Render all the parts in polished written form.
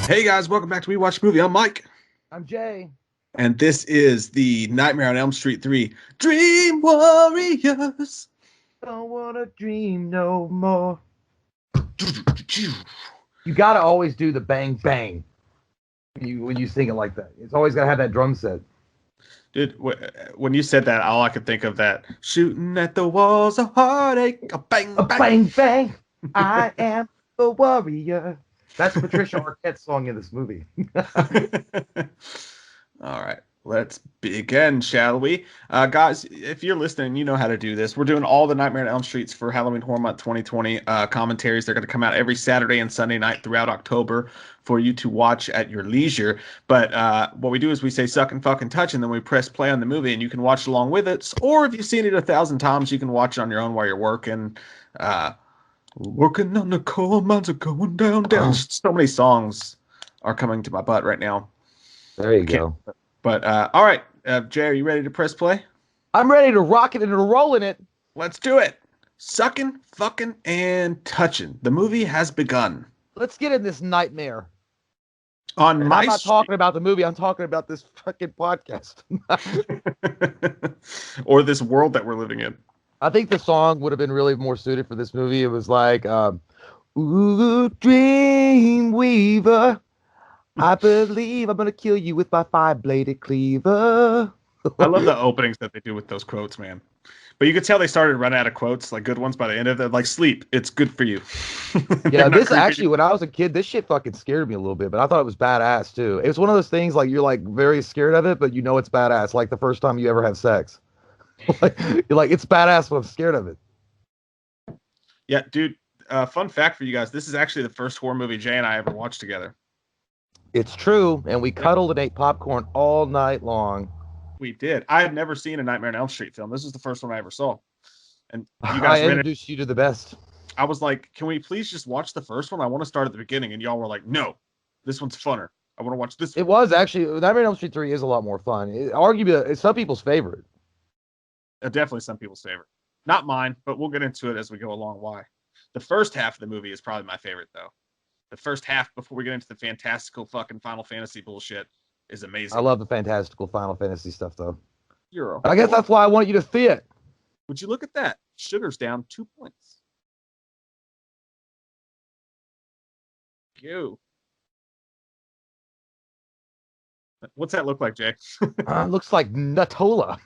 Hey guys, welcome back to We Watch Movie. I'm Mike, I'm Jay. and this is the Nightmare on Elm Street 3 Dream Warriors. Don't wanna dream no more. You gotta always do the bang bang when you sing it like that. It's always gotta have that drum set. Dude, when you said that, all I could think of that shooting at the walls of heartache, a bang A bang. bang bang. I am the warrior. That's Patricia Arquette's song in this movie. All right, let's begin, shall we? Guys, if you're listening, you know how to do this. We're doing all the Nightmare on Elm Streets for Halloween Horror Month 2020 commentaries. They're going to come out every Saturday and Sunday night throughout October for you to watch at your leisure. But what we do is we say suck and fucking touch, and then we press play on the movie, and you can watch along with it. Or if you've seen it 1,000 times, you can watch it on your own while you're working. Working on the coal mines are going down. So many songs are coming to my butt right now. There you I can't. go. But all right, Jay, are you ready to press play? I'm ready to rock it and to roll in it. Let's do it. Sucking, fucking, and touching. The movie has begun. Let's get in this nightmare. On And my I'm not talking about the movie, I'm talking about this fucking podcast. or this world that we're living in. I think the song would have been really more suited for this movie. It was like, ooh, dream weaver. I believe I'm gonna kill you with my five-bladed cleaver. I love the openings that they do with those quotes, man. But you could tell they started running out of quotes, like good ones by the end of it. Like sleep, it's good for you. Yeah, this actually, when I was a kid, this shit fucking scared me a little bit, but I thought it was badass too. It was one of those things like you're like very scared of it, but you know it's badass. Like the first time you ever have sex, like, you're like it's badass, but I'm scared of it. Yeah, dude. Fun fact for you guys: this is actually the first horror movie Jay and I ever watched together. It's true, and we Yep, cuddled and ate popcorn all night long. we did. I had never seen a Nightmare on Elm Street film. This is the first one I ever saw. And you I guys rented. introduced you to the best. I was like, "Can we please just watch the first one? I want to start at the beginning." And y'all were like, "No, this one's funner. I want to watch this It one." was actually Nightmare on Elm Street 3 is a lot more fun. Arguably, it's some people's favorite. Definitely some people's favorite. Not mine, but we'll get into it as we go along. Why? The first half of the movie is probably my favorite, though. The first half, before we get into the fantastical fucking Final Fantasy bullshit, is I amazing. love the fantastical Final Fantasy stuff, though. You're a I guess whore. that's why I wanted you to see it. Would you look at that? Sugar's down 2 points. You. What's that look like, Jay? Looks like Nutola.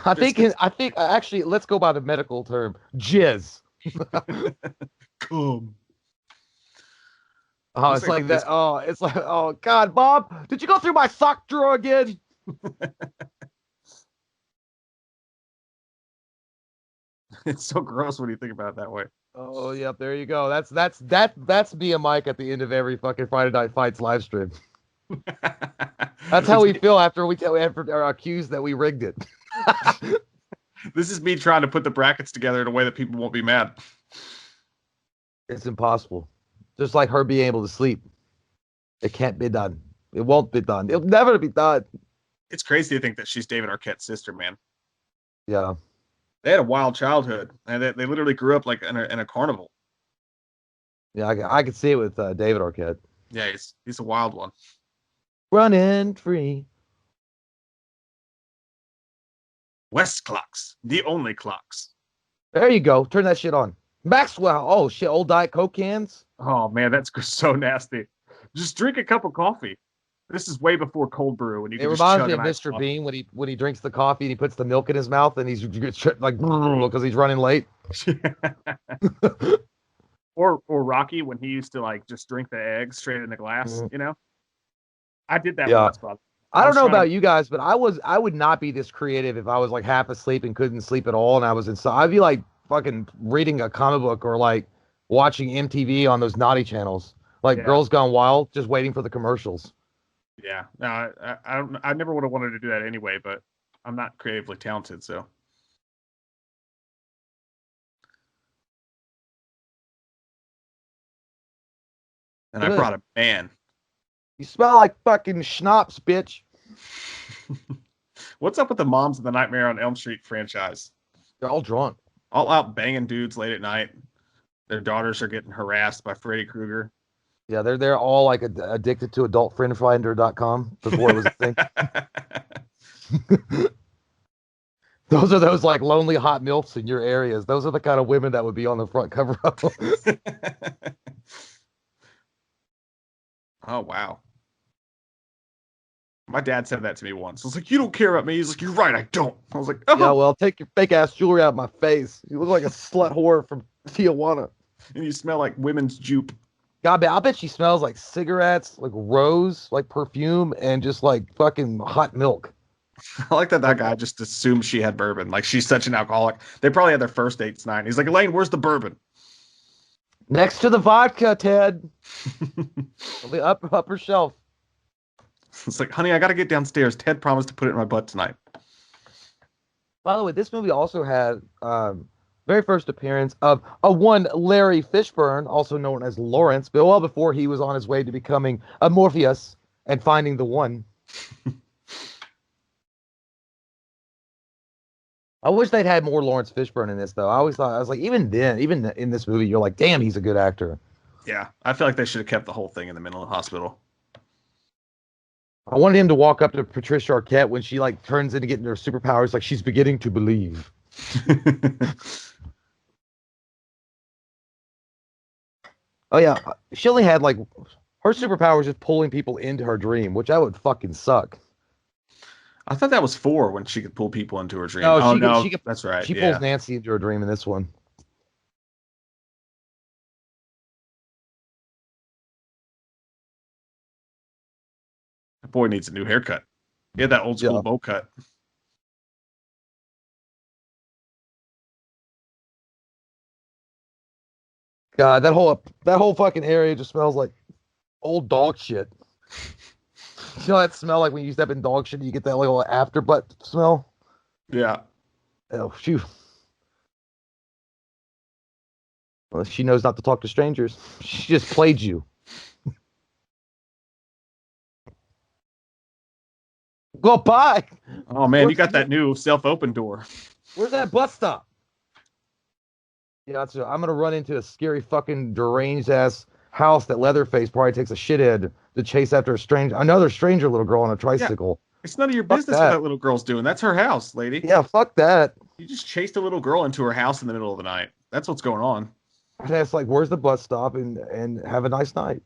I think actually let's go by the medical term, jizz. Come. Oh, Looks it's like like this. that. Oh, it's like, oh God, Bob, did you go through my sock drawer again? It's so gross when you think about it that way. Oh, yep, there you go. That's me and Mike at the end of every fucking Friday Night Fights live stream. That's how we feel after after are accused that we rigged it. This is me trying to put the brackets together in a way that people won't be mad. It's impossible. Just like her being able to sleep. It can't be done. It won't be done. It'll never be done. It's crazy to think that she's David Arquette's sister, man. Yeah. They had a wild childhood, and they literally grew up like in a carnival. Yeah, I could see it with David Arquette. Yeah, he's a wild one. Running free. West clocks, the only clocks. There you go. Turn that shit on. Maxwell. Oh shit. Old Diet Coke cans. Oh man, that's so nasty. Just drink a cup of coffee. This is way before cold brew, and you It can just reminds chug me an of iced Mr. coffee. Bean when he drinks the coffee and he puts the milk in his mouth and he's like because he's running late. or Rocky when he used to like just drink the eggs straight in the glass. Mhm. You know, I did that Yeah. once, Bob. I I don't was know trying about to. you guys, but I would not be this creative if I was like half asleep and couldn't sleep at all and I was inside. I'd be like fucking reading a comic book or like watching MTV on those naughty channels. Like Yeah, Girls Gone Wild, just waiting for the commercials. yeah. No, I don't. I never would have wanted to do that anyway, but I'm not creatively talented, so. And I Ugh. brought a man. You smell like fucking schnapps, bitch. What's up with the moms of the Nightmare on Elm Street franchise? They're all drunk. All out banging dudes late at night. Their daughters are getting harassed by Freddy Krueger. Yeah, they're all like addicted to adultfriendfinder.com before it was a thing. Those are those like lonely hot milfs in your areas. Those are the kind of women that would be on the front cover of them. Oh wow. My dad said that to me once. I was like, "You don't care about me." He's like, "You're right, I don't." I was like, Yeah, "Oh." well, take your fake ass jewelry out of my face. You look like a slut whore from Tijuana. And you smell like women's jupe. God, I bet she smells like cigarettes, like rose, like perfume, and just like fucking hot milk. I like that Like guy just assumed she had bourbon. Like she's such an alcoholic. They probably had their first date tonight. He's like, "Elaine, where's the bourbon?" next to the vodka, Ted, on the upper shelf. It's like, "Honey, I got to get downstairs. Ted promised to put it in my butt tonight." By the way, this movie also had very first appearance of a one Larry Fishburne, also known as Lawrence, but well before he was on his way to becoming a Morpheus and finding the one. I wish they'd had more Lawrence Fishburne in this, though. I always thought, I was like, even then, even in this movie, you're like, damn, he's a good actor. Yeah, I feel like they should have kept the whole thing in the mental hospital. I wanted him to walk up to Patricia Arquette when she like turns into getting her superpowers, like she's beginning to believe. Oh yeah, she only had like her superpower is just pulling people into her dream, which I would fucking suck. I thought that was four when she could pull people into her dream. No, Oh she no, could that's right. she pulls Yeah, Nancy into her dream in this one. that boy needs a new haircut. He had that old school Yeah. bowl cut. God, that whole fucking area just smells like old dog shit. You know that smell like when you step in dog shit, you get that little after butt smell. Yeah. Oh, phew. Well, she knows not to talk to strangers. She just played you. Go by. Oh man, you Where's got that new self-open door. where's that bus stop? Yeah, I'm gonna run into a scary fucking deranged ass house that Leatherface probably takes a shithead to chase after another stranger little girl on a Yeah, tricycle. it's none of your Fuck business what that. that little girl's doing. That's her house, lady. Yeah, fuck that. You just chased a little girl into her house in the middle of the night. That's what's going on. And it's like, where's the bus stop? And have a nice night.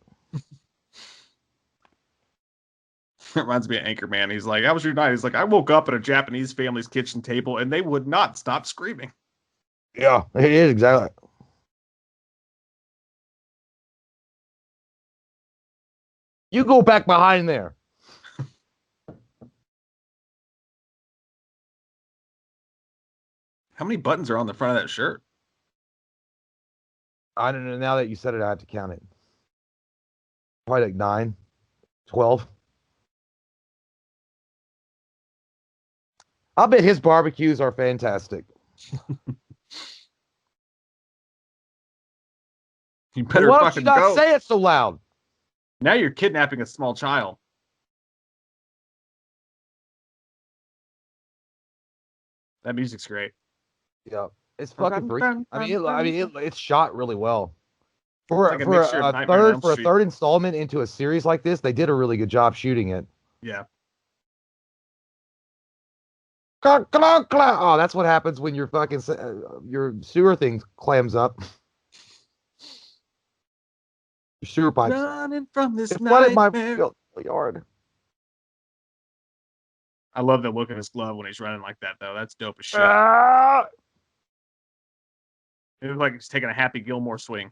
It reminds me of Anchorman. He's like, "How was your night?" He's like, "I woke up at a Japanese family's kitchen table and they would not stop screaming." Yeah, it is exactly. You go back behind there. How many buttons are on the front of that shirt? I don't know. Now that you said it, I have to count it. Probably like 9, 12. I'll bet his barbecues are fantastic. You Well, better why don't you fucking not go. say it so loud? Now you're kidnapping a small child. That music's great. Yeah, it's fucking Run, freaky. run, run, run, run. It's shot really well. It's For like a for mixture of Nightmare on Elm a Street. third installment into a series like this, they did a really good job shooting it. Yeah. Oh, that's what happens when your fucking your sewer thing clams up. Your sewer pipes. Running from this It flooded my nightmare. yard. I love the look of his glove when he's running like that, though. That's dope as shit. Ah! It looks like he's taking a Happy Gilmore swing.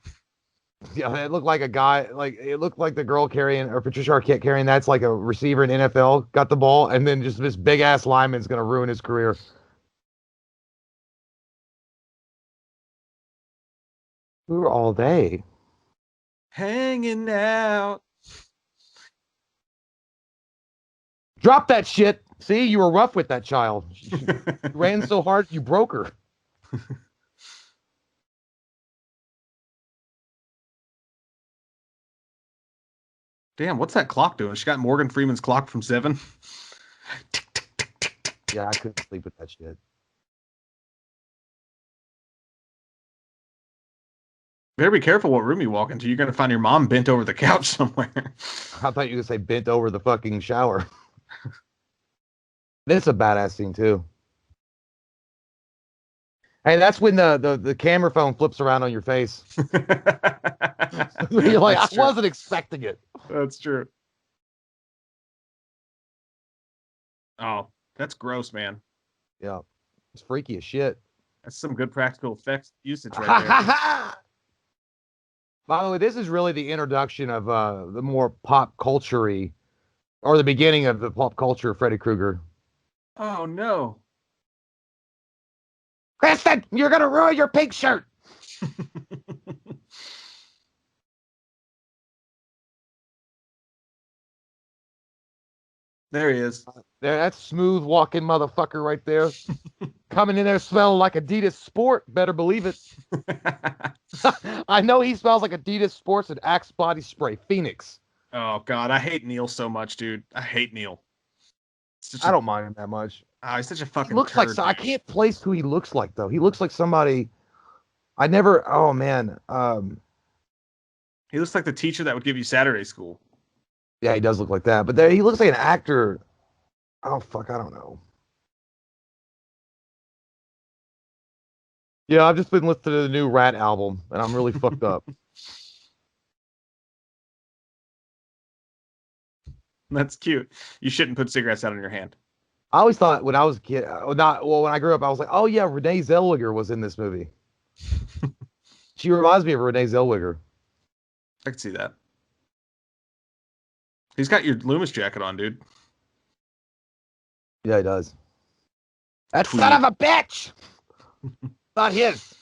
Yeah, it looked like a guy, like it looked like the girl carrying or Patricia Arquette carrying that's like a receiver in NFL got the ball, and then just this big ass lineman's gonna ruin his career. Who are all they? Hanging out. Drop that shit. See, you were rough with that child. You ran so hard you broke her. Damn, what's that clock doing? She got Morgan Freeman's clock from Seven. Yeah, I couldn't sleep with that shit. Better be careful what room you walk into. You're gonna find your mom bent over the couch somewhere. I thought you were gonna say bent over the fucking shower. This is a badass scene too. Hey, that's when the camera phone flips around on your face. You're like, I That's true. wasn't expecting it. That's true. Oh, that's gross, man. Yeah, it's freaky as shit. That's some good practical effects usage right Ha there. ha ha! By the way, this is really the introduction of the more pop culture or the beginning of the pop culture of Freddy Krueger. Oh no. Kristen, you're gonna ruin your pink shirt. There he is. There, that smooth walking motherfucker right there. Coming in there smelling like Adidas Sport. Better believe it. I know he smells like Adidas Sports and Axe body spray. Phoenix. Oh God, I hate Neil so much, dude. I hate Neil. I don't mind him that much. He's such a He fucking looks like turd. I can't place who he looks like though. He looks like somebody. I never. Oh man. He looks like the teacher that would give you Saturday school. Yeah, he does look like that. But there, he looks like an actor. Oh fuck, I don't know. Yeah, I've just been listening to the new Rat album, and I'm really fucked up. That's cute. You shouldn't put cigarettes out in your hand. I always thought when I was a kid, not well, when I grew up, I was like, oh yeah, Renee Zellweger was in this movie. She reminds me of Renee Zellweger. I can see that. He's got your Loomis jacket on, dude. Yeah, he does. That Tweed. son of a bitch! Not his.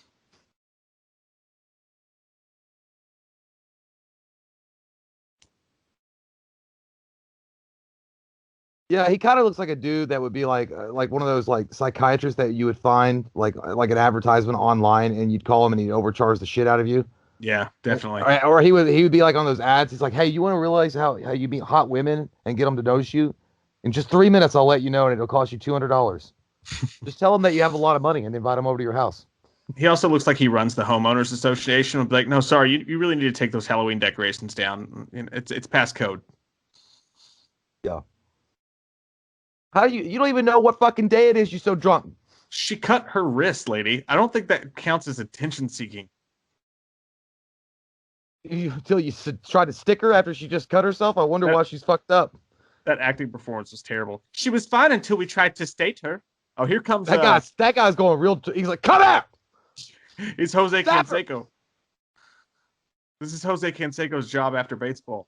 Yeah, he kind of looks like a dude that would be like one of those like psychiatrists that you would find like an advertisement online, and you'd call him and he'd overcharge the shit out of you. Yeah, definitely. Or he would be like on those ads. He's like, hey, you want to realize how you meet hot women and get them to notice you? In just 3 minutes, I'll let you know, and it'll cost you $200. Just tell them that you have a lot of money and invite them over to your house. He also looks like he runs the homeowners association. Will be like, no, sorry, you really need to take those Halloween decorations down. It's past code. Yeah. How you don't even know what fucking day it is? You so drunk. She cut her wrist, lady. I don't think that counts as attention seeking. Until you try to stick her after she just cut herself. I wonder why she's fucked up. That acting performance was terrible. She was fine until we tried to state her. Oh, here comes that guy's going real. He's like, cut out. It's Jose Stop Canseco. This is Jose Canseco's job after baseball.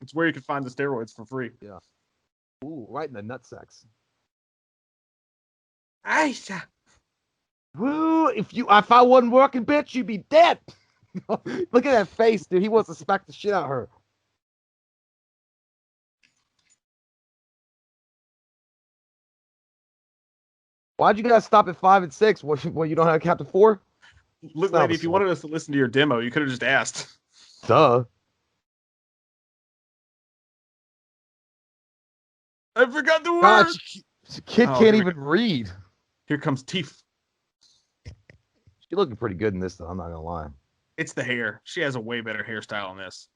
It's where you can find the steroids for free. Yeah. Ooh, right in the nutsacks. Aisha. Woo! If I wasn't working, bitch, you'd be dead. Look at that face, dude. He wants to smack the shit out of her. Why'd you guys stop at 5 and 6? What you don't have Captain 4? Look, lady, if you wanted us to listen to your demo, you could have just asked. Duh. I forgot the word. God, kid can't even read. Here comes Teef. She's looking pretty good in this, though. I'm not gonna lie. It's the hair. She has a way better hairstyle in this.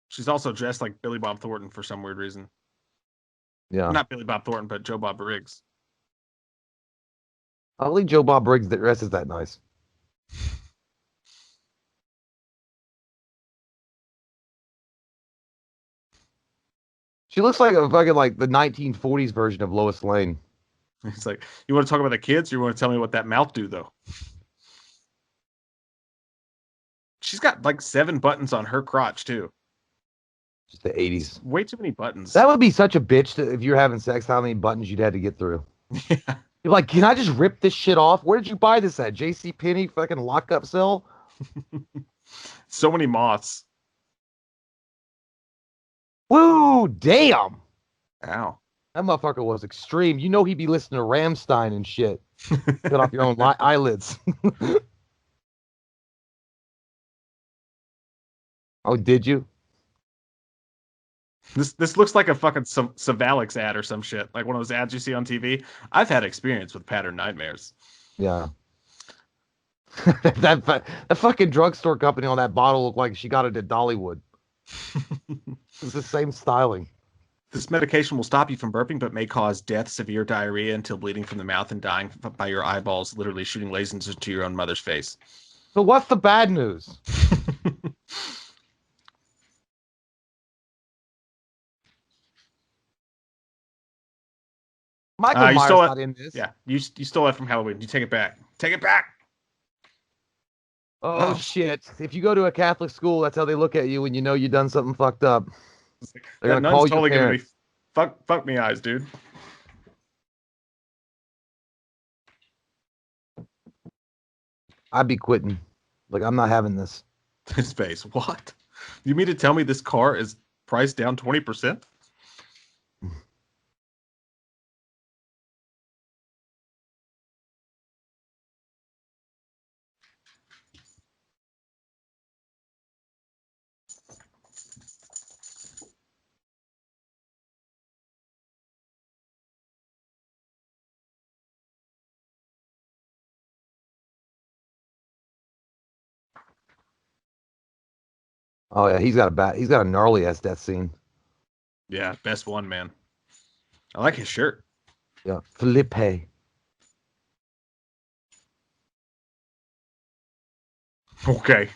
She's also dressed like Billy Bob Thornton for some weird reason. Yeah. Not Billy Bob Thornton, but Joe Bob Briggs. I don't think Joe Bob Briggs dresses that nice. She looks like a fucking like the 1940s version of Lois Lane. He's like, you want to talk about the kids, or you want to tell me what that mouth do though? She's got like 7 buttons on her crotch too. Just the 80s. Way too many buttons. That would be such a bitch if you're having sex. How many buttons you'd have to get through? Yeah. You're like, can I just rip this shit off? Where did you buy this at? J.C. Penney fucking lockup cell? So many moths. Woo, damn. Ow. That motherfucker was extreme. You know he'd be listening to Rammstein and shit. Cut off your own eyelids. Oh, did you? This looks like a fucking Savalix ad or some shit. Like one of those ads you see on TV. I've had experience with pattern nightmares. Yeah. That fucking drugstore company on that bottle looked like she got it at Dollywood. It's the same styling. This medication will stop you from burping, but may cause death, severe diarrhea until bleeding from the mouth and dying by your eyeballs, literally shooting lasers into your own mother's face. So what's the bad news? Michael You Myers stole it. not in this. Yeah, you stole it from Halloween. You take it back. Take it back. Oh Oh, shit. If you go to a Catholic school, that's how they look at you when you know you done something fucked up. They're that gonna nun's call your totally giving me parents. fuck me eyes, dude. I'd be quitting. Like, I'm not having this. His face. What? You mean to tell me this car is priced down 20%? Oh yeah, he's got a gnarly ass death scene. Yeah, best one, man. I like his shirt. Yeah. Felipe. Okay.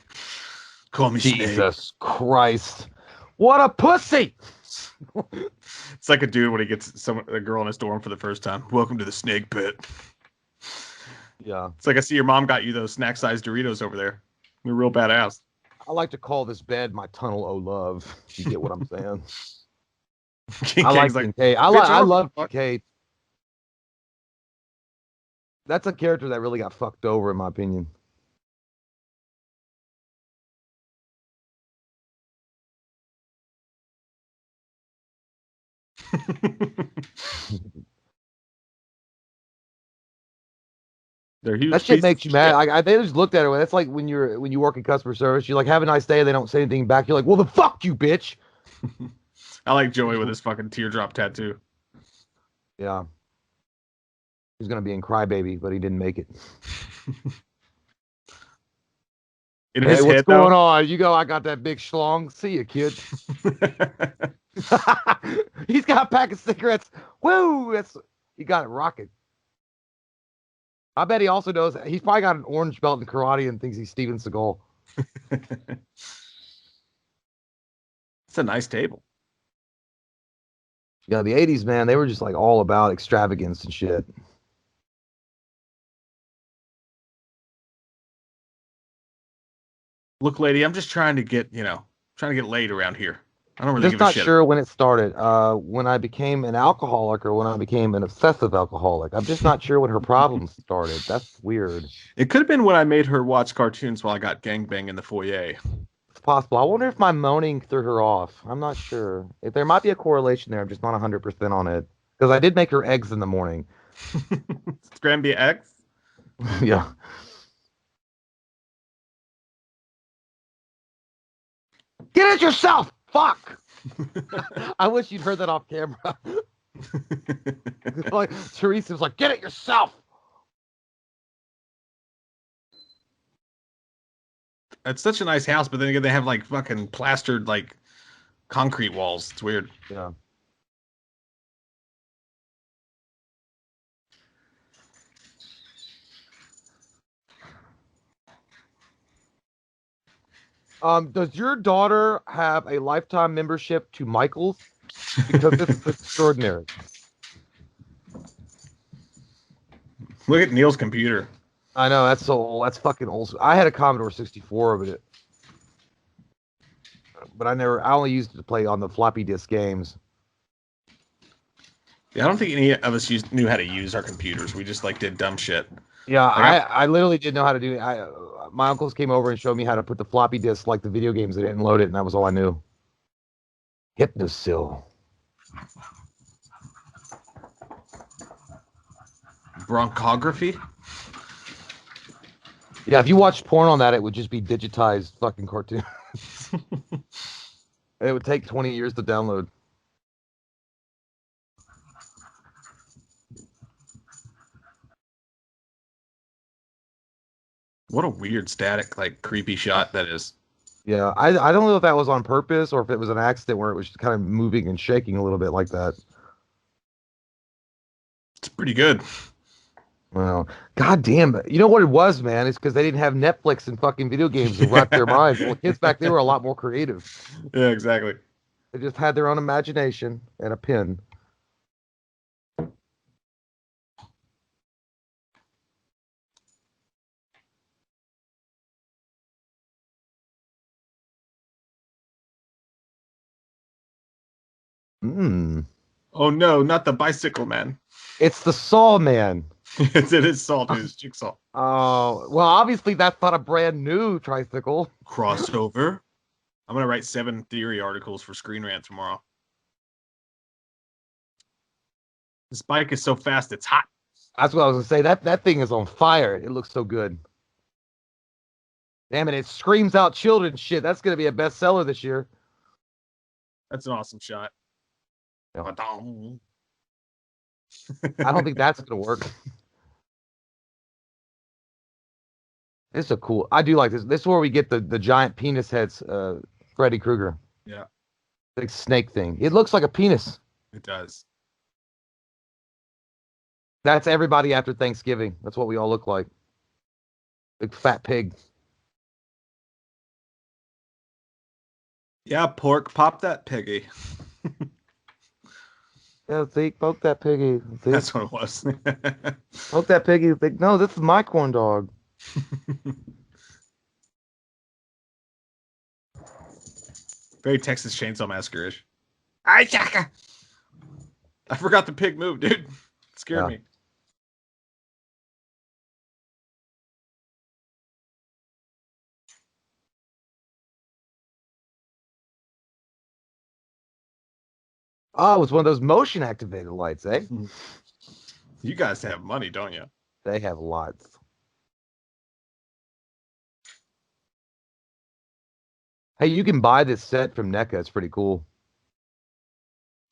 Call me Snake. Jesus Christ. What a pussy! It's like a dude when he gets a girl in his dorm for the first time. Welcome to the snake pit. Yeah. It's like I see your mom got you those snack-sized Doritos over there. They're real badass. I like to call this bed my tunnel o' love. If you get what I'm saying. King I like K's like, Kincaid. bitch, I I don't give love a fuck. Kincaid. That's a character that really got fucked over, in my opinion. They're That huge shit pieces makes of you mad. shit. They just looked at it. That's like when you work in customer service. You like have a nice day. They don't say anything back. You're like, well, the fuck you, bitch. I like Joey with his fucking teardrop tattoo. Yeah, he's gonna be in Crybaby, but he didn't make it. In Hey, his what's head, going though. on? You go. I got that big schlong. See you, kid. He's got a pack of cigarettes. Woo! He got it rocking. I bet he also knows he's probably got an orange belt in karate and thinks he's Steven Seagal. It's a nice table. Yeah, the '80s, man, they were just like all about extravagance and shit. Look, lady, I'm just trying to trying to get laid around here. I don't I'm really just give a not shit. sure when it started. When I became an alcoholic or when I became an obsessive alcoholic. I'm just not sure when her problems started. That's weird. It could have been when I made her watch cartoons while I got gangbang in the foyer. It's possible. I wonder if my moaning threw her off. I'm not sure. If there might be a correlation there. I'm just not 100% on it. Because I did make her eggs in the morning. It's Granby X. Yeah. Get it yourself! Fuck! I wish you'd heard that off camera. Like Teresa was like, get it yourself! It's such a nice house, but then again, they have like fucking plastered like concrete walls. It's weird. Yeah. Does your daughter have a lifetime membership to Michael's? Because this is extraordinary. Look at Neil's computer. I know that's so old. That's fucking old. I had a Commodore 64, but I only used it to play on the floppy disk games. Yeah, I don't think any of us knew how to use our computers. We just like did dumb shit. Yeah, Like I, I literally didn't know how to do it. My uncles came over and showed me how to put the floppy disk like the video games. They didn't load it, and that was all I knew. Hypnosil. bronchography. Yeah, if you watched porn on that, it would just be digitized fucking cartoon. It would take 20 years to download. What a weird static, like creepy shot that is. Yeah, I don't know if that was on purpose or if it was an accident where it was kind of moving and shaking a little bit like that. It's pretty good. Well, god damn it. You know what it was, man? It's because they didn't have Netflix and fucking video games to rot their minds. Well, kids back then were a lot more creative. Yeah, exactly. They just had their own imagination and a pen. Mm. Oh no, not the bicycle man. It's the Saw Man. It is salt. It is jigsaw. Oh, well, obviously that's not a brand new tricycle. Crossover. I'm gonna write 7 theory articles for Screen Rant tomorrow. This bike is so fast, it's hot. That's what I was gonna say. That thing is on fire. It looks so good. Damn it, it screams out children shit. That's gonna be a bestseller this year. That's an awesome shot. No. I don't think that's gonna work. This is a cool. I do like this. This is where we get the giant penis heads, Freddy Krueger. Yeah, Big snake thing. It looks like a penis. it does. That's everybody after Thanksgiving. That's what we all look like. Big fat pig. Yeah, pork, pop that piggy. Yeah, Zeke, poke that piggy. Zeke, That's what it was. poke that piggy. Zeke, no, this is my corn dog. Very Texas Chainsaw Massacre-ish. I forgot the pig move, dude. It scared me. Oh, it was one of those motion activated lights, eh? You guys have money, don't you? They have lots. Hey, you can buy this set from NECA. It's pretty cool.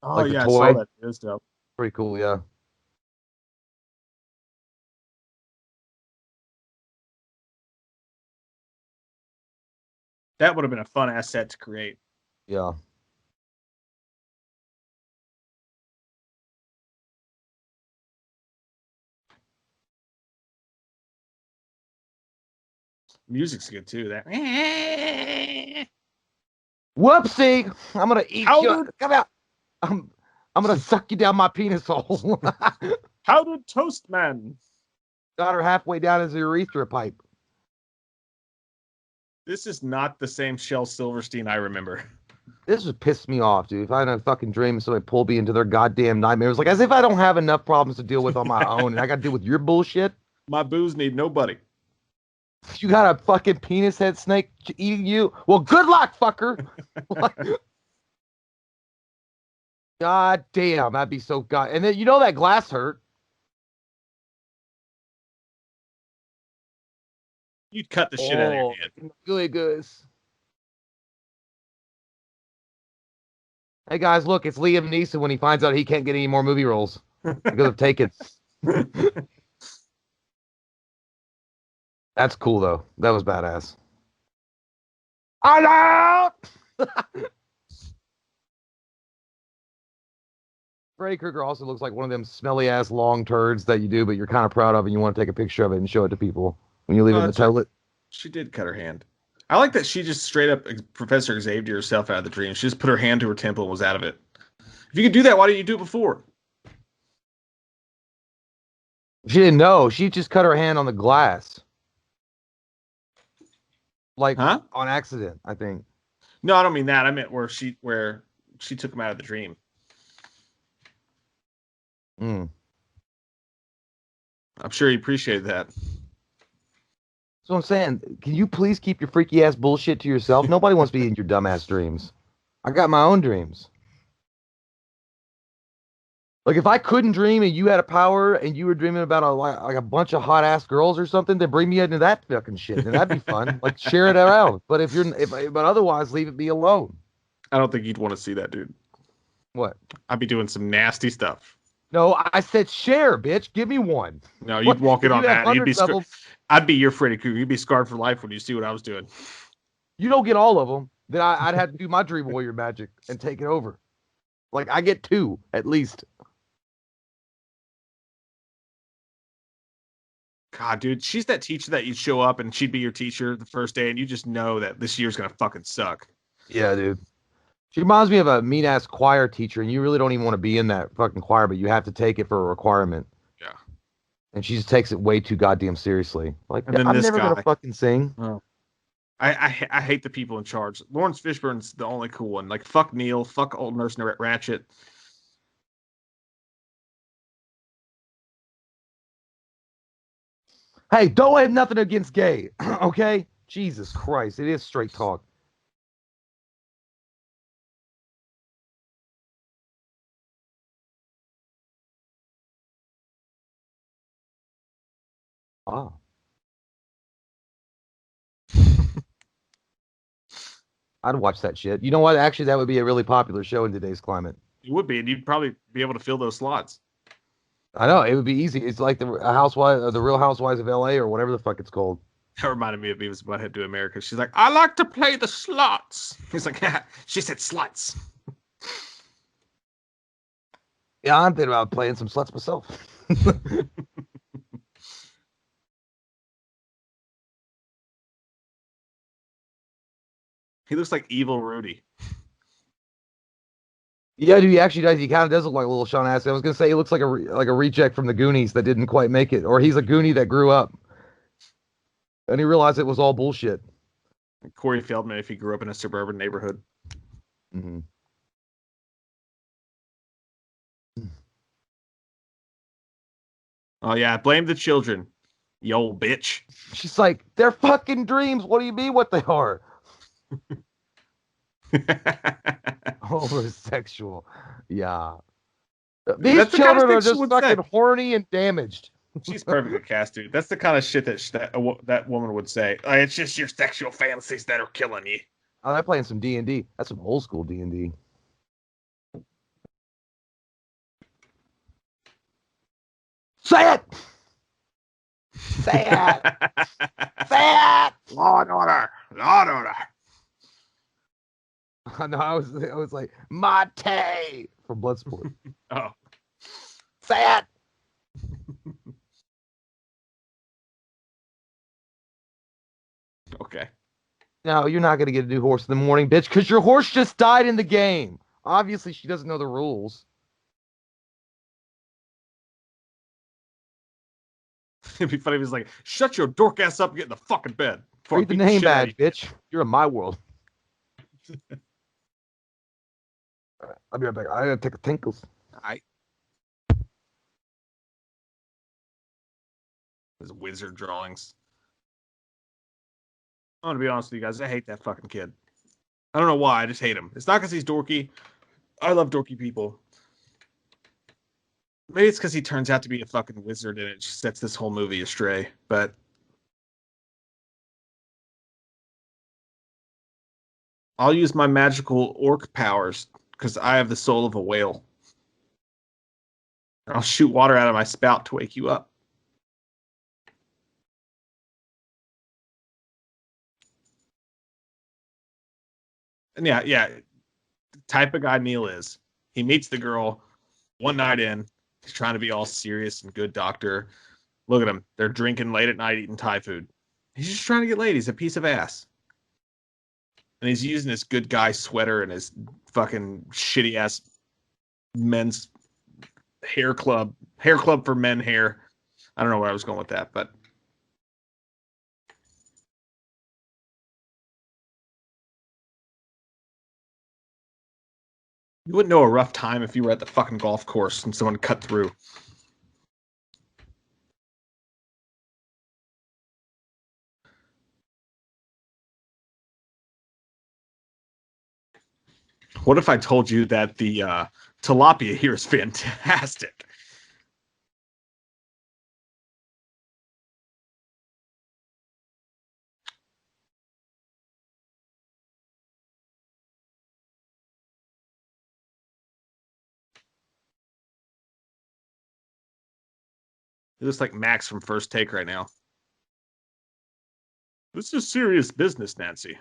Oh, Like the yeah, I toy. saw that. It was dope. Pretty cool, yeah. That would have been a fun asset to create. Yeah. Music's good too. That Whoopsie! I'm gonna eat you. powdered, Come out. I'm gonna suck you down my penis hole. powdered toast man. Got her halfway down his urethra pipe. This is not the same Shel Silverstein I remember. This would piss me off, dude. If I had a fucking dream, somebody pulled me into their goddamn nightmares, like as if I don't have enough problems to deal with on my own, and I got to deal with your bullshit. My booze need nobody. You got a fucking penis head snake eating you. Well, good luck, fucker. God damn, that'd be so god. And then you know that glass hurt. You'd cut the shit out of your head. Good goose. Hey guys, look, it's Liam Neeson when he finds out he can't get any more movie roles because of Taken. That's cool though. That was badass. I'm out. Freddy Krueger also looks like one of them smelly ass long turds that you do, but you're kind of proud of and you want to take a picture of it and show it to people when you leave it in the toilet. She did cut her hand. I like that she just straight up Professor Xavier herself out of the dream. She just put her hand to her temple and was out of it. If you could do that, why didn't you do it before? She didn't know. She just cut her hand on the glass. Like on accident, I think. No, I don't mean that. I meant where she took him out of the dream. Mm. I'm sure he appreciated that. So I'm saying, can you please keep your freaky ass bullshit to yourself? Nobody wants to be in your dumbass dreams. I got my own dreams. Like if I couldn't dream and you had a power and you were dreaming about like a bunch of hot ass girls or something, then bring me into that fucking shit. And that'd be fun. Like share it around. But but otherwise leave it be alone. I don't think you'd want to see that, dude. What? I'd be doing some nasty stuff. No, I said share, bitch. Give me one. No, you'd walk in on that. I'd be your Freddy Krueger. You'd be scarred for life when you see what I was doing. You don't get all of them. Then I'd have to do my Dream Warrior magic and take it over. Like I get two at least. God, dude, she's that teacher that you'd show up and she'd be your teacher the first day, and you just know that this year's gonna fucking suck. Yeah, dude. She reminds me of a mean ass choir teacher, and you really don't even want to be in that fucking choir, but you have to take it for a requirement. Yeah. And she just takes it way too goddamn seriously. Like, And then I'm this never gonna guy. fucking sing. Oh. I hate the people in charge. Lawrence Fishburne's the only cool one. Like fuck Neil, fuck old Nurse Ratchet. Hey, don't have nothing against gay, okay? Jesus Christ, it is straight talk. Oh, I'd watch that shit. You know what? Actually, that would be a really popular show in today's climate. It would be, and you'd probably be able to fill those slots. I know it would be easy. It's like the housewife, the Real Housewives of L.A. or whatever the fuck it's called. That reminded me of Beavis and Butthead to America. She's like, I like to play the slots. He's like, yeah. She said sluts. Yeah, I'm thinking about playing some sluts myself. He looks like evil Rudy. Yeah, dude, he actually does. He kind of does look like a little Sean Astin. I was gonna say he looks like like a reject from the Goonies that didn't quite make it, or he's a Goonie that grew up and he realized it was all bullshit. Corey Feldman if he grew up in a suburban neighborhood. Mm-hmm. Oh yeah, blame the children, you old bitch. She's like, they're fucking dreams. What do you mean what they are? Homosexual. Yeah. These That's the kind of children thing are she just would say. fucking horny and damaged. She's perfectly cast, dude. That's the kind of shit that woman would say. Like, it's just your sexual fantasies that are killing you. Oh, they're playing some D&D. That's some old school D&D. Say it! Say it! Say it! Law and order. Law and order. No, I was like, Mate from Bloodsport. Oh, Say it! okay. No, you're not going to get a new horse in the morning, bitch, because your horse just died in the game. Obviously, she doesn't know the rules. It'd be funny if he's like, shut your dork ass up and get in the fucking bed before I Read the beat the name shit out of you. badge, bitch. You're in my world. I'll be right back. I gotta take a tinkles. I His wizard drawings. I'm gonna be honest with you guys. I hate that fucking kid. I don't know why. I just hate him. It's not because he's dorky. I love dorky people. Maybe it's because he turns out to be a fucking wizard and it just sets this whole movie astray. But I'll use my magical orc powers because I have the soul of a whale. I'll shoot water out of my spout to wake you up. And yeah, type of guy Neil is. He meets the girl one night in. He's trying to be all serious and good doctor. Look at him. They're drinking late at night, eating Thai food. He's just trying to get laid. He's a piece of ass. And he's using his good guy sweater and his fucking shitty ass men's hair club for men hair. I don't know where I was going with that, but you wouldn't know a rough time if you were at the fucking golf course and someone cut through. What if I told you that the tilapia here is fantastic? It looks like Max from First Take right now. This is serious business, Nancy.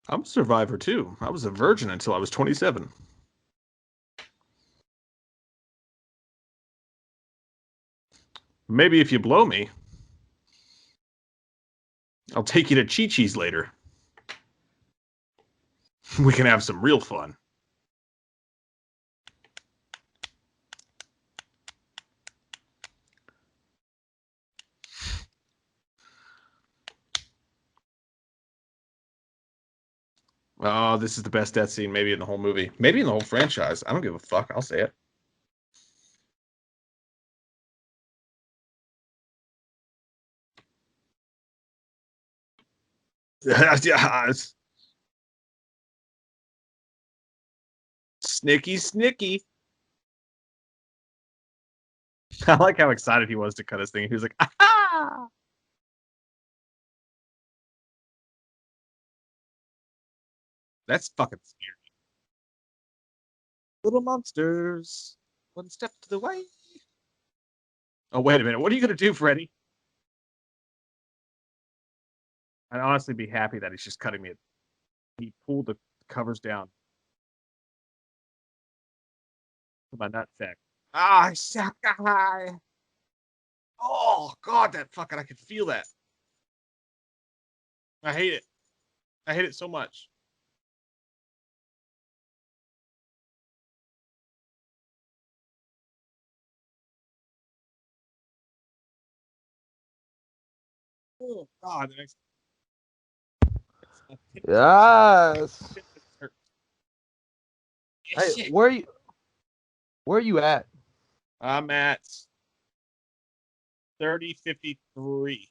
I'm a survivor too. I was a virgin until I was 27. Maybe if you blow me, I'll take you to Chi-Chi's later. We can have some real fun. Oh, this is the best death scene maybe in the whole movie. Maybe in the whole franchise. I don't give a fuck. I'll say it. Yes. Snicky, snicky. I like how excited he was to cut his thing. He was like, ah! That's fucking scary. Little monsters. One step to the way. Oh, wait a minute. What are you going to do, Freddy? I'd honestly be happy that he's just cutting me. He pulled the covers down to my nutsack. Ah, Shakai. Oh, God, that fucking, I can feel that. I hate it. I hate it so much. Oh, God. Yes. Hey, where are you at? I'm at 30:53.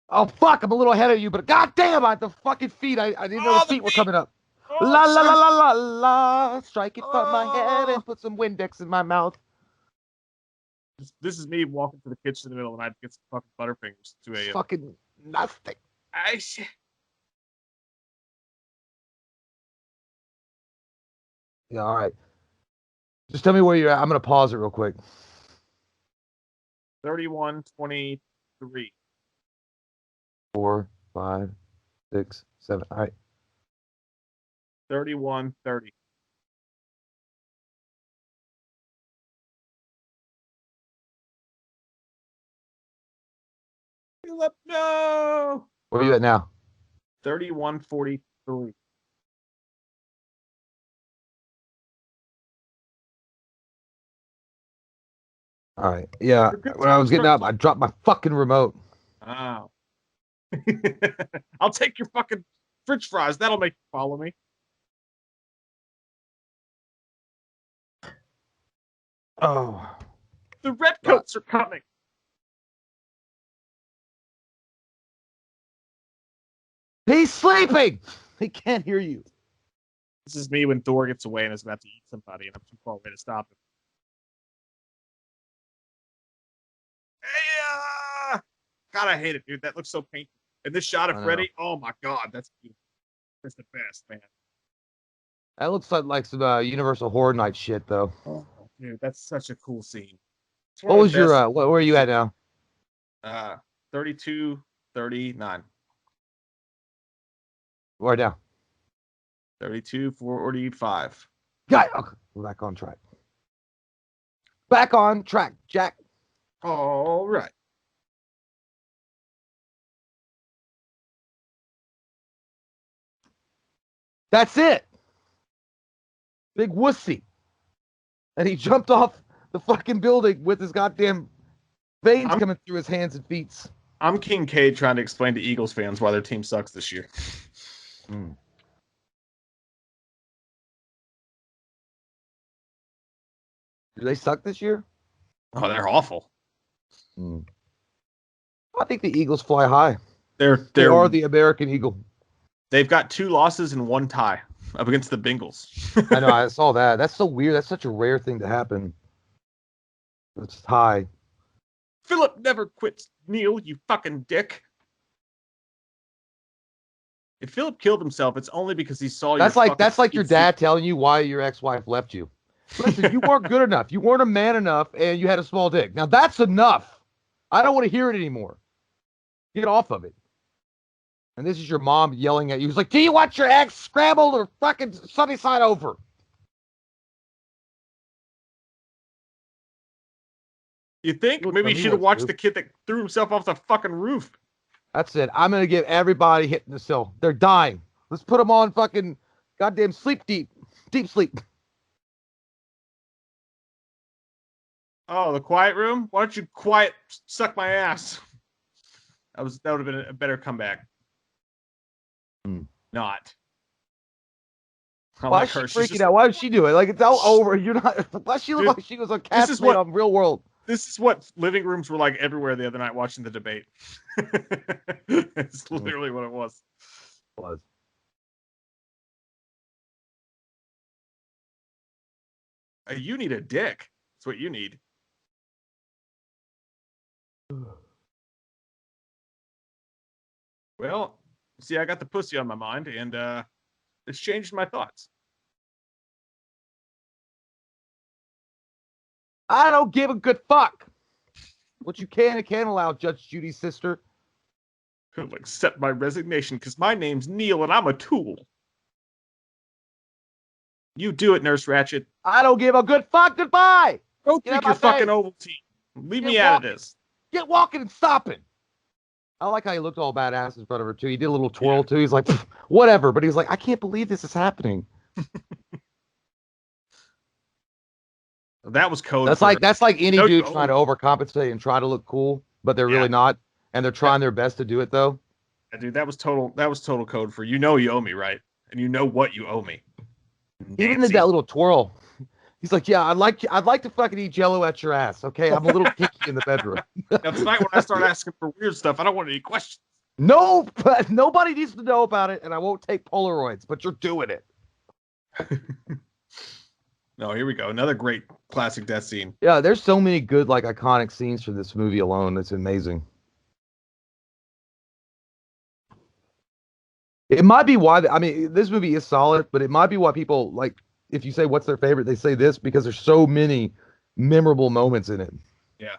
Oh fuck, I'm a little ahead of you, but goddamn, the fucking feet. I didn't know the Oh, the feet were feet! coming up. Oh, La la la sir! la la la. Strike it from my head Oh! and put some Windex in my mouth. This is me walking to the kitchen in the middle of the night to get some fucking Butterfingers at 2 It's a.m. fucking nothing. I, Yeah, all right. Just tell me where you're at. I'm gonna pause it real quick. 31:23. 4, 5, 6, 7. All right. 31:30. Philip, no! Where are you at now? 31:43. All right. Yeah. You're good When to I go, was getting sir. up, I dropped my fucking remote. Oh. I'll take your fucking French fries. That'll make you follow me. Oh. The Right. redcoats are coming. He's sleeping. He can't hear you. This is me when Thor gets away and is about to eat somebody, and I'm too far away to stop him. Hey, God, I hate it, dude. That looks so painful. And this shot of I know. Freddy, oh my God, that's beautiful. That's the best, man. That looks like some Universal Horror Night shit, though. Oh, dude, that's such a cool scene. It's one What of was the best. your, where are you at now? 32, 39. Where now? 32, 45. Got okay, we're back on track. Back on track, Jack. All right. That's it. Big wussy. And he jumped off the fucking building with his goddamn veins I'm coming through his hands and feet. I'm King K trying to explain to Eagles fans why their team sucks this year. Mm. Do they suck this year? Oh, they're awful. Mm. I think the Eagles fly high. They're They they're are the American Eagle. they've got 2 losses and 1 tie up against the Bengals. I know, I saw that. That's so weird. That's such a rare thing to happen. It's high. Philip never quits. Neil, you fucking dick. If Philip killed himself, it's only because he saw your That's like fucking that's like your sweet secret. dad telling you why your ex-wife left you. Listen, you weren't good enough. You weren't a man enough, and you had a small dick. Now that's enough. I don't want to hear it anymore. Get off of it. And this is your mom yelling at you. He's like, "Do you want your eggs scrambled or fucking sunny side over?" You think? Look Maybe at you me, should have what, watched Scoop? the kid that threw himself off the fucking roof. That's it. I'm gonna get everybody hitting the sill. They're dying. Let's put them on fucking goddamn sleep deep sleep. Oh, the quiet room? Why don't you quiet suck my ass? That would have been a better comeback. Not. I Why like is she her. She's freaking just out? Why did she do it? Like it's all over. You're not. Why she look dude, like she was a this is castmate what on Real World? this is what living rooms were like everywhere the other night watching the debate. It's literally what it was. Was. You need a dick. That's what you need. Well, see, I got the pussy on my mind, and it's changed my thoughts. I don't give a good fuck. What you can and can't allow, Judge Judy's sister. I'll accept my resignation because my name's Neil and I'm a tool. You do it, Nurse Ratchet. I don't give a good fuck. Goodbye. Go Get out drink of your my fucking face. Ovaltine. Leave me Get out of walking. this. Get walking and stopping. I like how he looked all badass in front of her too. He did a little twirl Yeah. too. He's like, whatever. But he was like, I can't believe this is happening. That was code That's for like any no, dude trying to overcompensate and try to look cool, but they're yeah. really not, and they're trying their best to do it though. Yeah, dude, that was total code for you owe me, right? And you know what you owe me. He even did Nancy. that little twirl. He's like, yeah, I'd like to fucking eat Jello at your ass. Okay, I'm a little kinky in the bedroom. Now tonight when I start asking for weird stuff, I don't want any questions. No, but nobody needs to know about it, and I won't take Polaroids. But you're doing it. No, here we go. Another great classic death scene. Yeah, there's so many good, like, iconic scenes from this movie alone. It's amazing. It might be why, I mean, this movie is solid, but it might be why people, like, if you say what's their favorite, they say this because there's so many memorable moments in it. Yeah.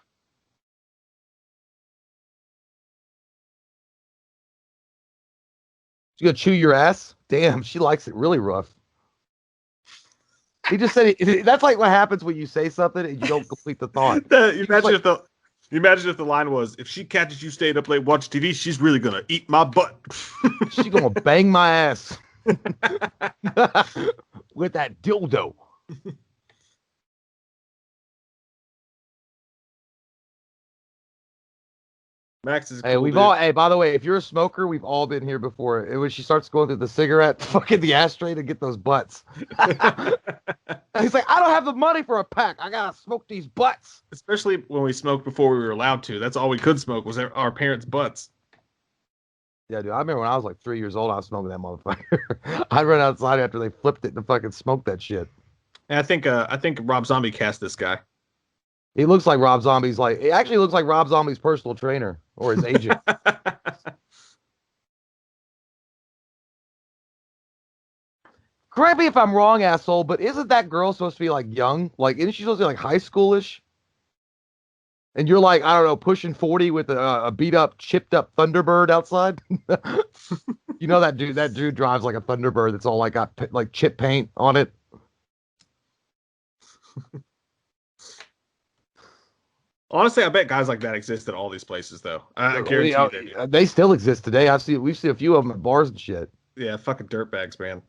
She's gonna chew your ass? Damn, she likes it really rough. He just said that's like what happens when you say something and you don't complete the thought. You imagine if the line was, if she catches you staying up late watching TV, she's really gonna eat my butt. She's gonna bang my ass with that dildo. Max is Hey, cool. we've Dude. all. Hey, by the way, if you're a smoker, we've all been here before. When she starts going through the cigarette, fucking the ashtray to get those butts. He's like, I don't have the money for a pack. I gotta smoke these butts. Especially when we smoked before we were allowed to. That's all we could smoke was our parents' butts. Yeah, dude. I remember when I was like 3 years old, I was smoking that motherfucker. I'd run outside after they flipped it and fucking smoke that shit. And I think Rob Zombie cast this guy. He looks like Rob Zombie's like. It actually looks like Rob Zombie's personal trainer or his agent. Correct me if I'm wrong, asshole, but isn't that girl supposed to be like young? Like, isn't she supposed to be like high schoolish? And you're like, I don't know, pushing 40 with a beat up, chipped up Thunderbird outside. You know that dude. That dude drives like a Thunderbird that's all like got like chip paint on it. Honestly, I bet guys like that exist at all these places, though. I guarantee you they do. They still exist today. We've seen a few of them at bars and shit. Yeah, fucking dirtbags, man.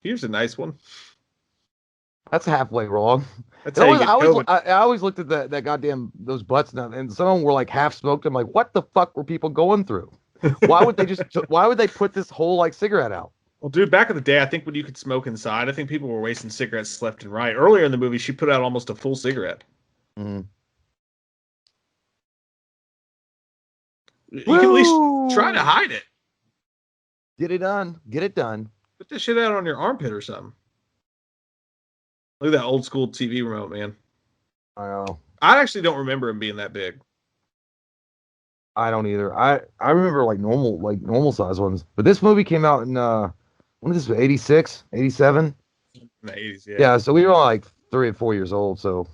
Here's a nice one. That's halfway wrong. That's how you get COVID. I always looked at that goddamn those butts now, and some of them were like half smoked. I'm like, what the fuck were people going through? Why would they put this whole like cigarette out? Well, dude, back in the day, I think when you could smoke inside, I think people were wasting cigarettes left and right. Earlier in the movie, she put out almost a full cigarette. Mm. You can at least try to hide it. Get it done. Get it done. Put this shit out on your armpit or something. Look at that old school TV remote, man. I know. I actually don't remember him being that big. I don't either. I remember normal size ones. But this movie came out in when is this, 86, 87? In the 80s, yeah. Yeah, so we were all like 3 or 4 years old, so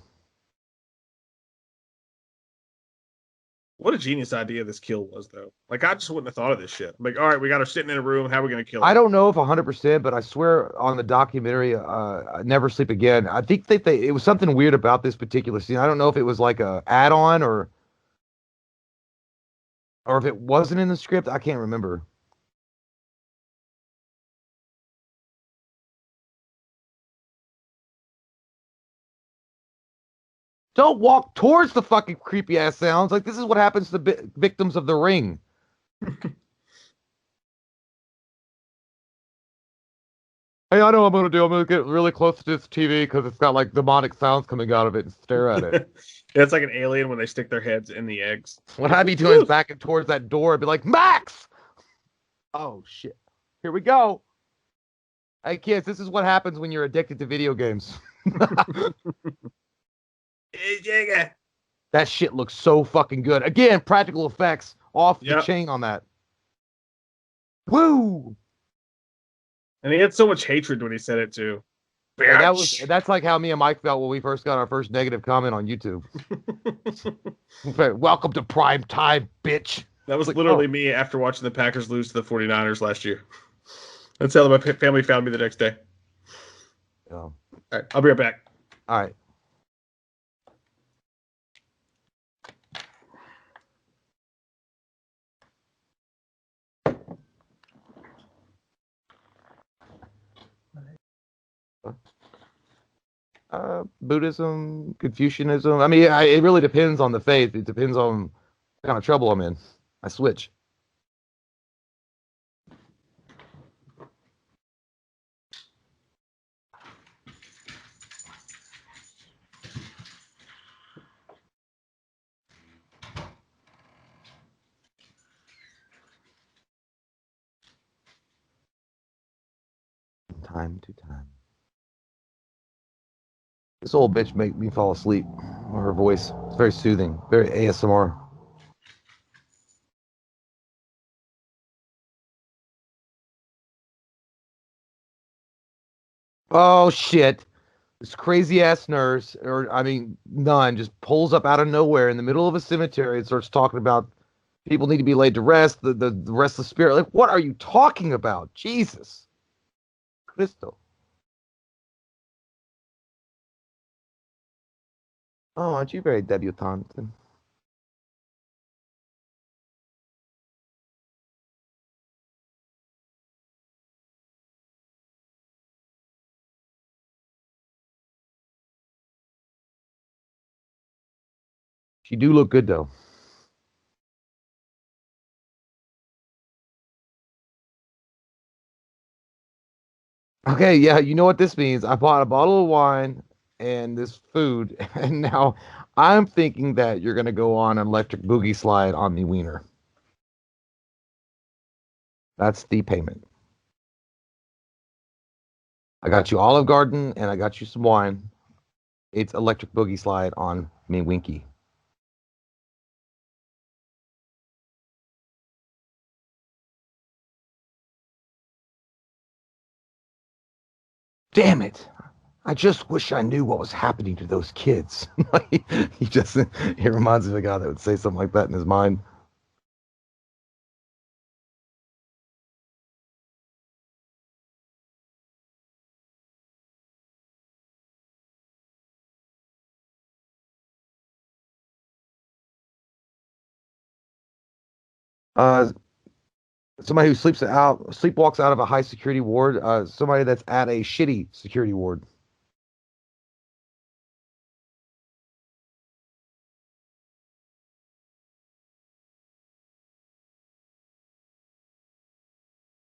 What a genius idea this kill was, though. Like, I just wouldn't have thought of this shit. Like, all right, we got her sitting in a room. How are we going to kill I her? don't know if 100%, but I swear on the documentary, Never Sleep Again, I think that it was something weird about this particular scene. I don't know if it was like a add-on or if it wasn't in the script. I can't remember. Don't walk towards the fucking creepy ass sounds. Like this is what happens to victims of The Ring. Hey, I know what I'm gonna do. I'm gonna get really close to this TV because it's got like demonic sounds coming out of it and stare at it. Yeah, it's like an alien when they stick their heads in the eggs. What I'd be doing is backing towards that door and be like, Max! Oh shit. Here we go. Hey kids, this is what happens when you're addicted to video games. Hey, Jigga. That shit looks so fucking good. Again, practical effects off the Yep. chain on that. Woo! And he had so much hatred when he said it, too. Yeah, that's like how me and Mike felt when we first got our first negative comment on YouTube. Welcome to prime time, bitch. That was Like, literally me after watching the Packers lose to the 49ers last year. That's how my family found me the next day. Oh. All right, I'll be right back. All right. Buddhism, Confucianism. I mean, it really depends on the faith. It depends on what kind of trouble I'm in. I switch. Time to time. This old bitch make me fall asleep. Her voice, it's very soothing, very ASMR. Oh shit. This crazy ass nurse, or I mean, nun, just pulls up out of nowhere in the middle of a cemetery and starts talking about people need to be laid to rest, the rest of the spirit. Like, what are you talking about? Jesus. Cristo. Oh, aren't you very debutante? She do look good though. Okay, yeah, you know what this means. I bought a bottle of wine and this food, and now I'm thinking that you're gonna go on an electric boogie slide on the wiener. That's the payment. I got you Olive Garden and I got you some wine. It's electric boogie slide on me winky. Damn it. I just wish I knew what was happening to those kids. he just he reminds me of a guy that would say something like that in his mind. Uh somebody who sleepwalks out of a high security ward, somebody that's at a shitty security ward.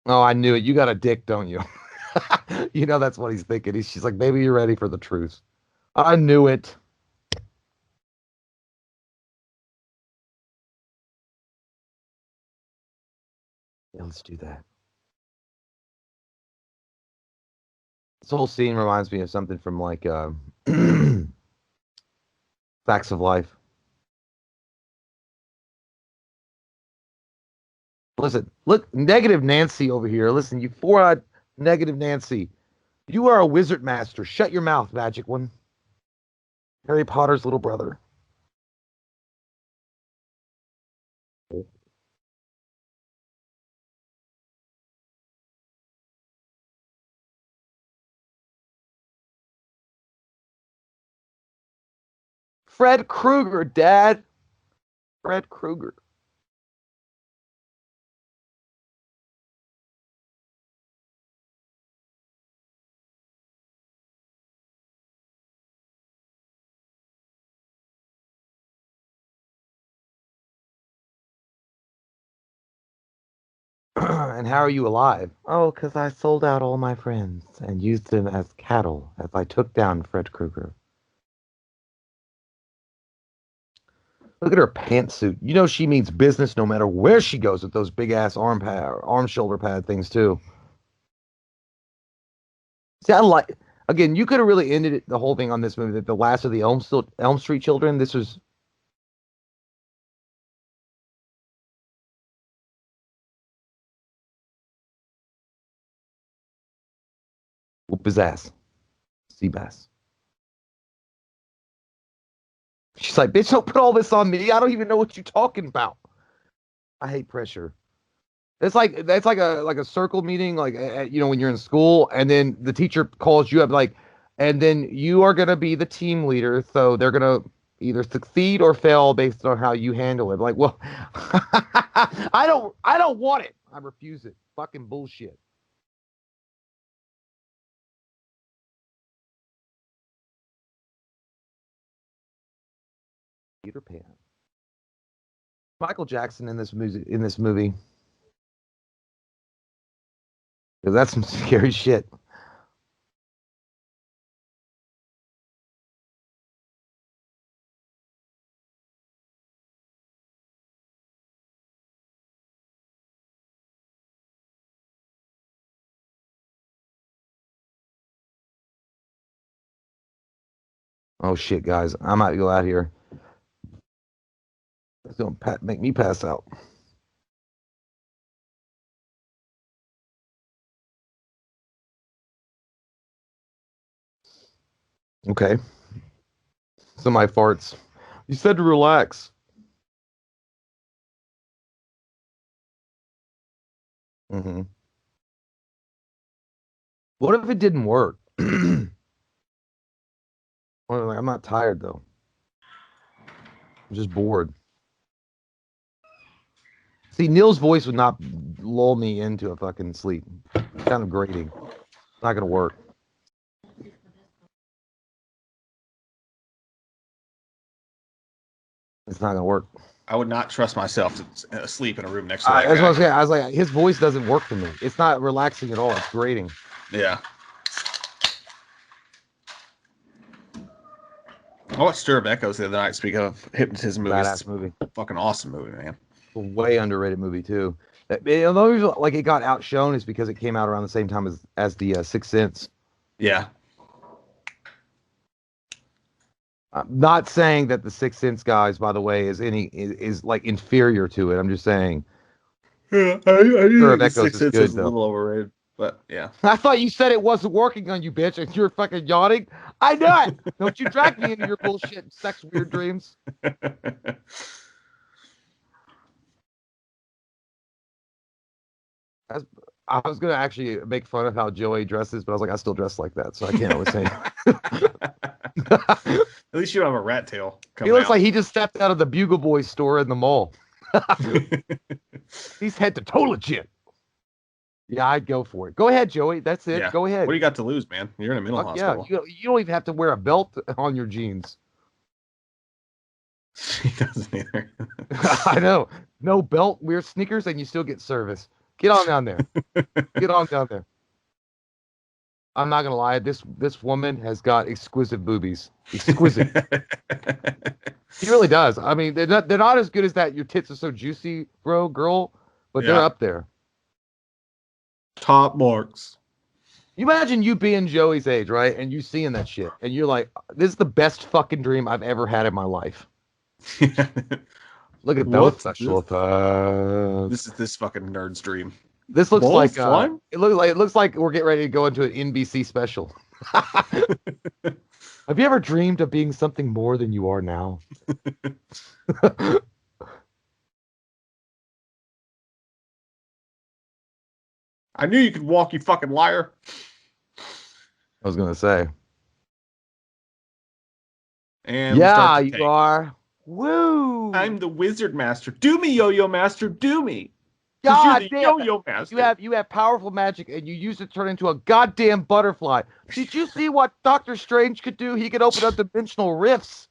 Oh, I knew it. You got a dick, don't you? You know that's what he's thinking. She's like, maybe you're ready for the truth. I knew it. Yeah, let's do that. This whole scene reminds me of something from like Facts of Life. Listen, look, negative Nancy over here. Listen, you four-eyed negative Nancy. You are a wizard master. Shut your mouth, magic one. Harry Potter's little brother. Fred Krueger, Dad. Fred Krueger. And how are you alive? Oh, because I sold out all my friends and used them as cattle as I took down Fred Krueger. Look at her pantsuit. You know she means business no matter where she goes with those big ass arm shoulder pad things too. See, I like again. You could have really ended the whole thing on this movie. That the last of the Elm Street children. This was whoop his ass. Sea bass. She's like, bitch, don't put all this on me. I don't even know what you're talking about. I hate pressure. It's like that's like a circle meeting, like you know when you're in school, and then the teacher calls you up, like, and then you are gonna be the team leader, so they're gonna either succeed or fail based on how you handle it. Like, well, I don't want it. I refuse it. Fucking bullshit. Peter Pan. Michael Jackson in this movie, because that's some scary shit. Oh shit, guys, I might go out here. It's gonna make me pass out. Okay. Some of my farts. You said to relax. Hmm. What if it didn't work? Well, like, I'm not tired though. I'm just bored. See, Neil's voice would not lull me into a fucking sleep. It's kind of grating. It's not gonna work. It's not gonna work. I would not trust myself to sleep in a room next to that That's what I guy. was saying. I was like, his voice doesn't work for me. It's not relaxing at all. It's grating. Yeah. I watched Stir of Echoes the other night. Speaking of hypnotism movies, Badass movie. Fucking awesome movie, man. A way underrated movie too. The only reason like it got outshone is because it came out around the same time as the Sixth Sense. Yeah. I'm not saying that the Sixth Sense guys, by the way, is like inferior to it. I'm just saying. Yeah, I do Sure, think the Echoes Sixth is Sense good is a though. little overrated, but yeah. I thought you said it wasn't working on you, bitch, and you're fucking yawning. I know it. Don't you drag me into your bullshit sex weird dreams. As, I was gonna actually make fun of how Joey dresses, but I was like, I still dress like that, so I can't really say. At least you don't have a rat tail. He looks Out. like he just stepped out of the Bugle Boys store in the mall. He's head to toe legit. Yeah, I'd go for it. Go ahead, Joey. That's it. Yeah. Go ahead. What do you got to lose, man? You're in a mental hospital. Yeah, you don't even have to wear a belt on your jeans. He doesn't either. I know. No belt, wear sneakers, and you still get service. Get on down there. Get on down there. I'm not gonna lie. This woman has got exquisite boobies. Exquisite. She really does. I mean, they're not as good as that. Your tits are so juicy, bro, girl, but they're up there. Top marks. You imagine you being Joey's age, right? And you seeing that shit, and you're like, "This is the best fucking dream I've ever had in my life." Look at those What's special this? effects. This is this fucking nerd's dream. This looks Ball like fun? it looks like we're getting ready to go into an NBC special. Have you ever dreamed of being something more than you are now? I I knew you could walk, you fucking liar. was gonna say, And we start yeah, the you tank. are. Woo! I'm the wizard master. Do me, yo-yo master, do me. Because you're God the damn it! yo-yo You master. have you have powerful magic, and you use it to turn into a goddamn butterfly. Did you see what Doctor Strange could do? He could open up dimensional rifts.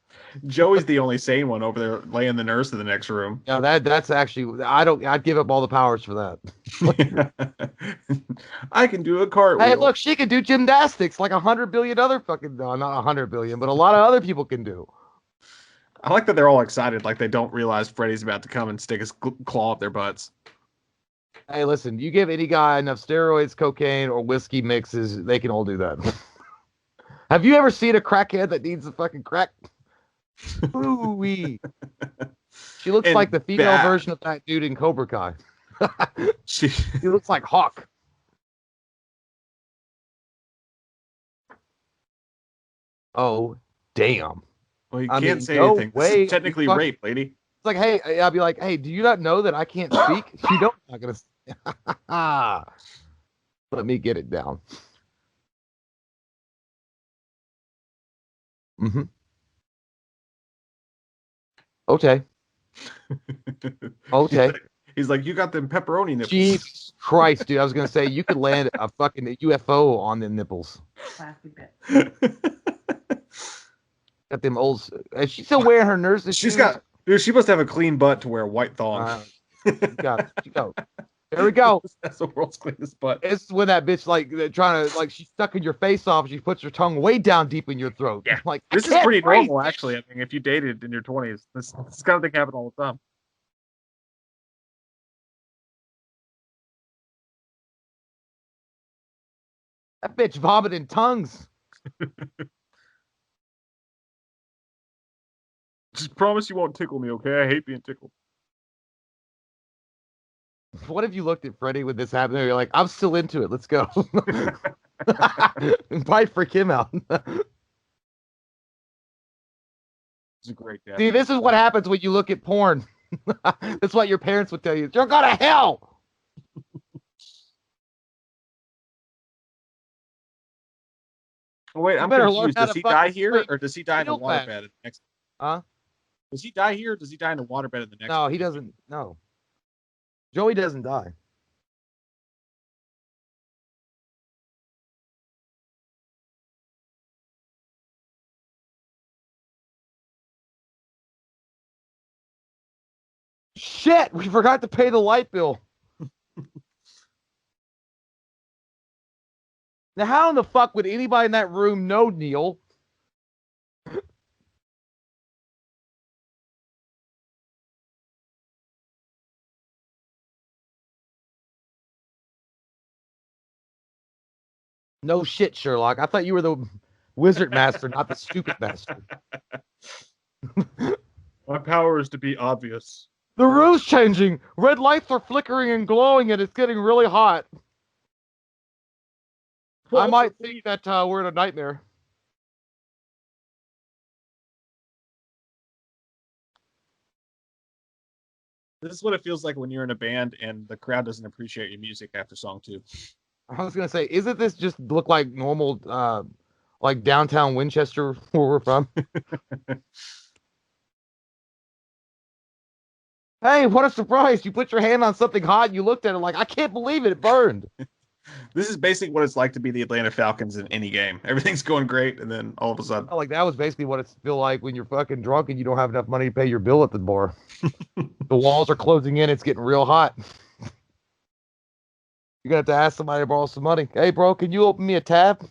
Joey's the only sane one over there laying the nurse in the next room. Yeah, that's actually I'd give up all the powers for that. I can do a Hey, cartwheel. look, she can do gymnastics like 100 billion other fucking no, not 100 billion, but a lot of other people can do. I like that they're all excited, like they don't realize Freddy's about to come and stick his claw up their butts. Hey, listen, you give any guy enough steroids, cocaine, or whiskey mixes, they can all do that. Have you ever seen a crackhead that needs a fucking crack? Ooh-wee. She looks like And the female bad. version of that dude in Cobra Kai. She, He looks like Hawk. Oh, damn. well, you I can't mean, say no anything. This is way. You technically fuck. rape, lady. It's like, hey, I'll be like, hey, do you not know that I can't speak? You know I'm not gonna. Let me get it down. Hmm. Okay. Okay. He's like, you got them pepperoni nipples. Jesus Christ, dude. I was gonna say you could land a fucking UFO on the nipples. Got them old. Is she still wearing her nurse's She's shoes? got, dude. She must have a clean butt to wear a white thong. You go. There we go. That's the world's cleanest butt. It's when that bitch like trying to like she's sucking your face off. She puts her tongue way down deep in your throat. Yeah, Like this is pretty normal, actually. I mean, if you dated in your 20s, this kind of thing happens all the time. That bitch vomiting tongues. Just promise you won't tickle me, okay? I hate being tickled. What if you looked at Freddy with this happening? You're like, I'm still into it. Let's go. Probably freak him out. It's a great dad. See, this is what happens when you look at porn. That's what your parents would tell you. You're going to hell. Oh, wait, You I'm better learn confused. how Does to he die fucking here, swing or does he die in the real waterbed fast. in the next? Huh? Does he die here, or does he die in the waterbed in the next? No, he doesn't. No. Joey doesn't die. Shit, we forgot to pay the light bill. Now, how in the fuck would anybody in that room know, Neil? No shit, Sherlock. I thought you were the wizard master, not the stupid master. My power is to be obvious. The room's changing. Red lights are flickering and glowing, and it's getting really hot. I might think that we're in a nightmare. This is what it feels like when you're in a band and the crowd doesn't appreciate your music after song 2. I was gonna say, isn't this just look like normal, like downtown Winchester where we're from? Hey, what a surprise! You put your hand on something hot, and you looked at it like, I can't believe it, it burned. This is basically what it's like to be the Atlanta Falcons in any game. Everything's going great, and then all of a sudden, Like that was basically what it feel like when you're fucking drunk and you don't have enough money to pay your bill at the bar. The walls are closing in. It's getting real hot. You're gonna have to ask somebody to borrow some money. Hey, bro, can you open me a tab?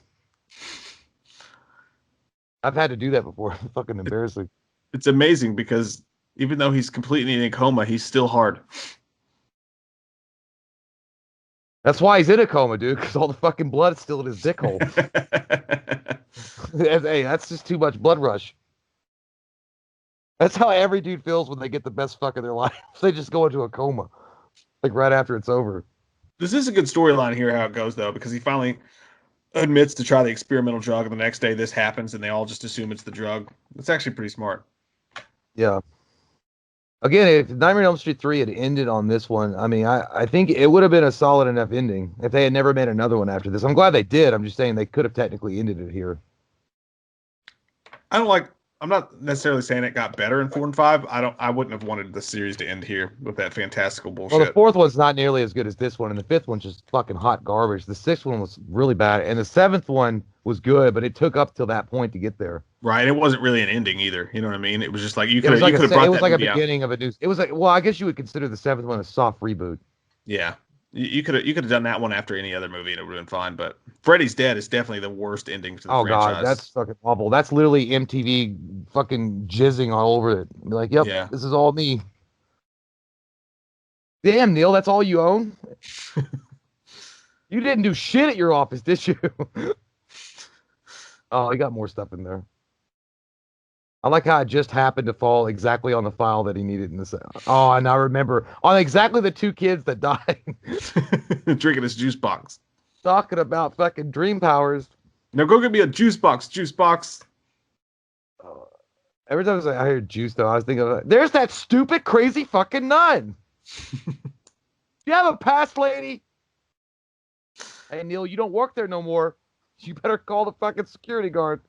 I've had to do that before. Fucking embarrassing. it's amazing because even though he's completely in a coma, he's still hard. That's why he's in a coma, dude, because all the fucking blood is still in his dick hole. Hey, that's just too much blood rush. That's how every dude feels when they get the best fuck of their life. They just go into a coma, like right after it's over. This is a good storyline here, how it goes though, because he finally admits to try the experimental drug, and the next day this happens, and they all just assume it's the drug. It's actually pretty smart. Yeah. Again, if Nightmare on Elm Street 3 had ended on this one, I mean, I think it would have been a solid enough ending if they had never made another one after this. I'm glad they did. I'm just saying they could have technically ended it here. I don't like. I'm not necessarily saying it got better in 4 and 5. I wouldn't have wanted the series to end here with that fantastical Well, the bullshit. fourth one's not nearly as good as this one, and the fifth one's just fucking hot garbage. The sixth one was really bad, and the seventh one was good, but it took up till that point to get there. Right. It wasn't really an ending either. You know what I mean? It was just like It was like you could have brought it was that like a movie out. beginning of a new. It was like, well, I guess you would consider the seventh one a soft reboot. Yeah. You could have done that one after any other movie and it would have been fine. But Freddy's Dead is definitely the worst ending to the Oh God, franchise. that's fucking awful. That's literally MTV fucking jizzing all over it. Be like, yep, Yeah. this is all me. Damn, Neil, that's all you own? You didn't do shit at your office, did you? Oh, he got more stuff in there. I like how it just happened to fall exactly on the file that he needed in this. Oh, and I remember on exactly the two kids that died. Drinking his juice box. Talking about fucking dream powers. Now go get me a juice box, juice box. Every time I heard juice, though, I was thinking, there's that stupid, crazy fucking nun. You have a pass, lady? Hey, Neil, you don't work there no more. You better call the fucking security guard.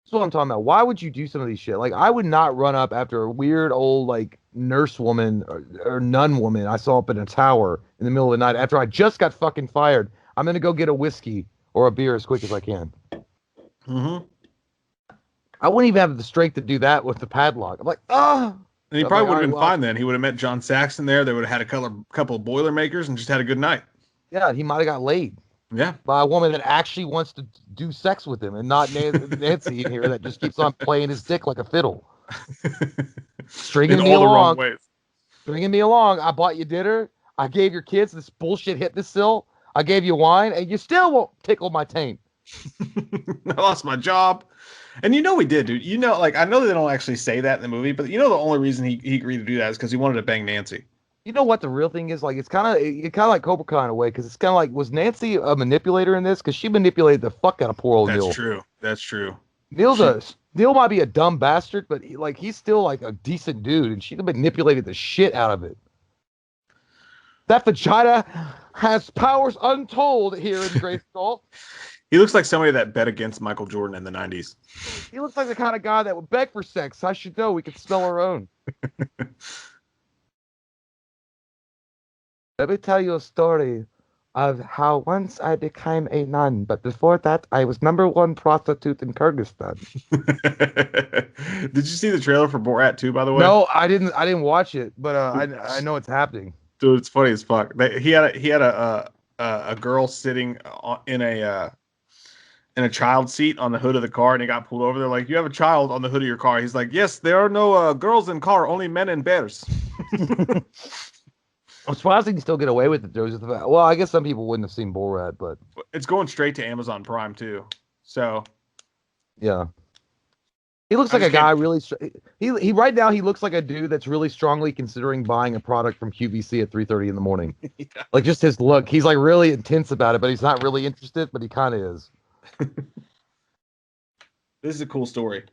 That's what I'm talking about. Why would you do some of these shit? Like, I would not run up after a weird old, like, nurse woman or nun woman I saw up in a tower in the middle of the night after I just got fucking fired. I'm going to go get a whiskey or a beer as quick as I can. Mm-hmm. I wouldn't even have the strength to do that with the padlock. I'm like, oh. And he So probably like, would have been well, fine then. He would have met John Saxon there. They would have had a couple of Boilermakers and just had a good night. yeah, he might have got laid Yeah. by a woman that actually wants to do sex with him and not Nancy in here that just keeps on playing his dick like a fiddle. Stringing In me all the wrong along. ways. Stringing me along. I bought you dinner. I gave your kids this bullshit hypnosil. I gave you wine, and you still won't tickle my taint. I lost my job. And you know he did, dude. You know, like I know they don't actually say that in the movie, but you know the only reason he agreed to do that is because he wanted to bang Nancy. You know what the real thing is? Like, it's kind of like Cobra Kai in a way, because it's kind of like, was Nancy a manipulator in this? Because she manipulated the fuck out of poor old That's Neil. true. That's true. Neil might be a dumb bastard, but he's still like a decent dude, and she manipulated the shit out of it. That vagina has powers untold here in Grayskull. He looks like somebody that bet against Michael Jordan in the 90s. He looks like the kind of guy that would beg for sex. I should know. We could smell our own. Let me tell you a story of how once I became a nun, but before that, I was #1 prostitute in Kyrgyzstan. Did you see the trailer for Borat 2, by the way? No, I didn't. I didn't watch it, but I know it's happening. Dude, it's funny as fuck. He had a girl sitting in a child seat on the hood of the car, and he got pulled over. They're like, "You have a child on the hood of your car." He's like, "Yes, there are no girls in car, only men and bears." I'm surprised he can still get away with it. Well, I guess some people wouldn't have seen Borat, but It's going straight to Amazon Prime too. So yeah, he looks like a guy really. He right now he looks like a dude that's really strongly considering buying a product from QVC at 3:30 in the morning. Yeah. Like just his look, he's like really intense about it, but he's not really interested, but he kind of is. This is a cool story.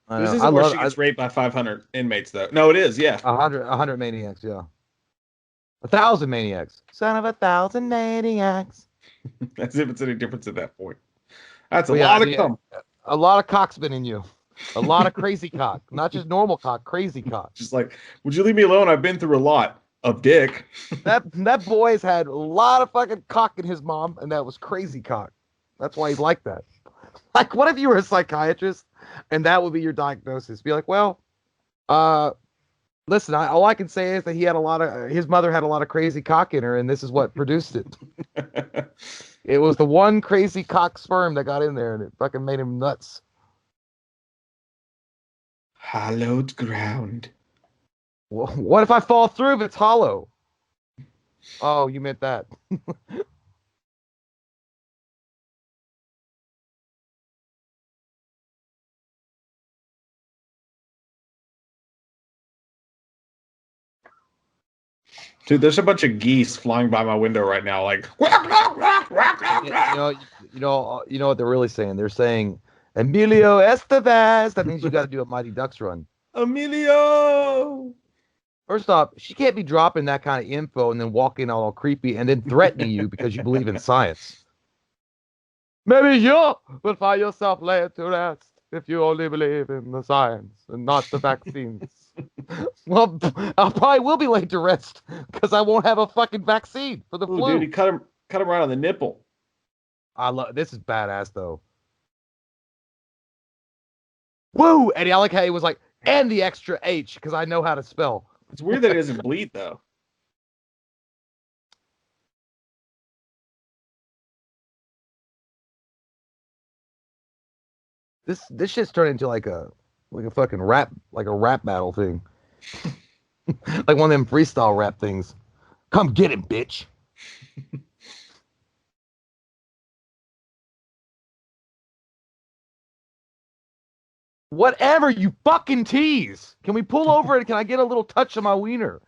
This isn't where she gets raped by 500 inmates, though. No, it is. Yeah, 100 maniacs. Yeah. 1,000 maniacs. Son of 1,000 maniacs. As if it's any difference at that point. That's a lot of cum. A lot of cock's been in you. A lot of crazy cock. Not just normal cock, crazy cock. Just like, would you leave me alone? I've been through a lot of dick. That boy's had a lot of fucking cock in his mom, and that was crazy cock. That's why he's like that. Like, what if you were a psychiatrist and that would be your diagnosis? Be like, well, listen, all I can say is that his mother had a lot of crazy cock in her, and this is what produced it. It was the one crazy cock sperm that got in there, and it fucking made him nuts. Hallowed ground. Well, what if I fall through if it's hollow? Oh, you meant that. Dude, there's a bunch of geese flying by my window right now, like. You know what they're really saying? They're saying Emilio Estevez. That means you got to do a Mighty Ducks run. Emilio. First off, she can't be dropping that kind of info and then walking all creepy and then threatening you because you believe in science. Maybe you will find yourself laid to rest if you only believe in the science and not the vaccines. Well, I probably will be laid to rest because I won't have a fucking vaccine for the Oh, dude, flu. he cut him right on the nipple. I love this is badass though. Woo! And I like how he was like, and the extra H because I know how to spell. It's weird that he doesn't bleed though. This shit's turned into like a fucking rap battle thing. Like one of them freestyle rap things. Come get him, bitch. Whatever you fucking tease. Can we pull over and can I get a little touch of my wiener?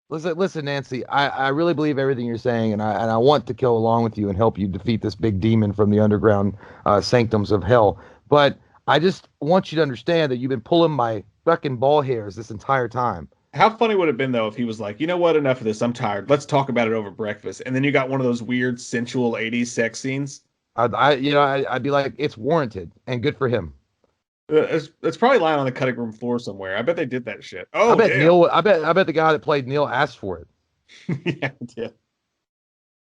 Listen, Nancy. I really believe everything you're saying, and I want to kill along with you and help you defeat this big demon from the underground sanctums of hell. But I just want you to understand that you've been pulling my fucking ball hairs this entire time. How funny would it have been though if he was like, you know what, enough of this. I'm tired. Let's talk about it over breakfast. And then you got one of those weird sensual 80s sex scenes. I'd be like, it's warranted and good for him. It's probably lying on the cutting room floor somewhere. I bet they did that shit. Oh, damn. I bet the guy that played Neil asked for it. Yeah, yeah.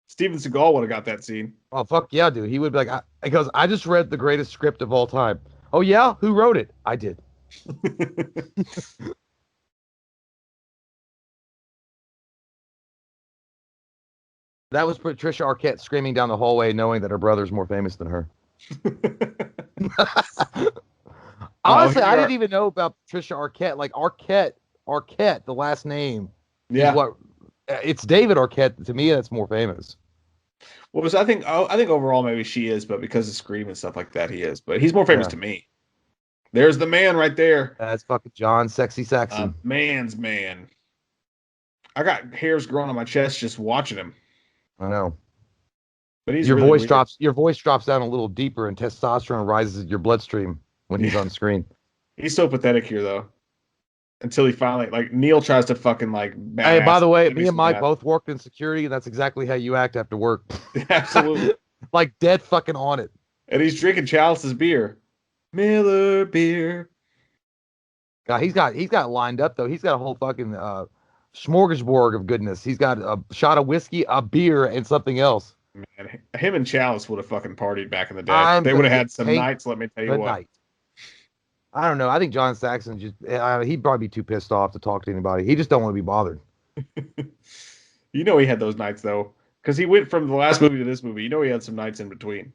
Steven Seagal would have got that scene. Oh fuck yeah, dude. He would be like, he goes, I just read the greatest script of all time. Oh yeah, who wrote it? I did. That was Patricia Arquette screaming down the hallway, knowing that her brother's more famous than her. Oh, Honestly, here I you are. didn't even know about Patricia Arquette. Like Arquette, the last name is Yeah. what it's David Arquette. To me, that's more famous. What was I think? Oh, I think overall maybe she is, but because of Scream and stuff like that, he is. But he's more famous Yeah, to me. There's the man right there. that's fucking John Sexy Saxon. Man's man. I got hairs growing on my chest just watching him. I know. But he's really weird. Your voice drops down a little deeper, and testosterone rises in your bloodstream when he's Yeah. on screen. He's so pathetic here though. Until he finally like Neil tries to fucking like Hey, by badass the him. way, That me makes and me Mike mad. both worked in security, and that's exactly how you act after work. Absolutely. Like dead fucking on it. And he's drinking Chalice's beer. Miller beer. God, he's got it lined up though. He's got a whole fucking smorgasbord of goodness. He's got a shot of whiskey, a beer, and something else. Man, him and Chalice would have fucking partied back in the day. I'm They would gonna have had some take nights, let me tell you the what. night. I don't know. I think John Saxon just he'd probably be too pissed off to talk to anybody. He just don't want to be bothered. You know he had those nights though. Because he went from the last movie to this movie. You know he had some nights in between.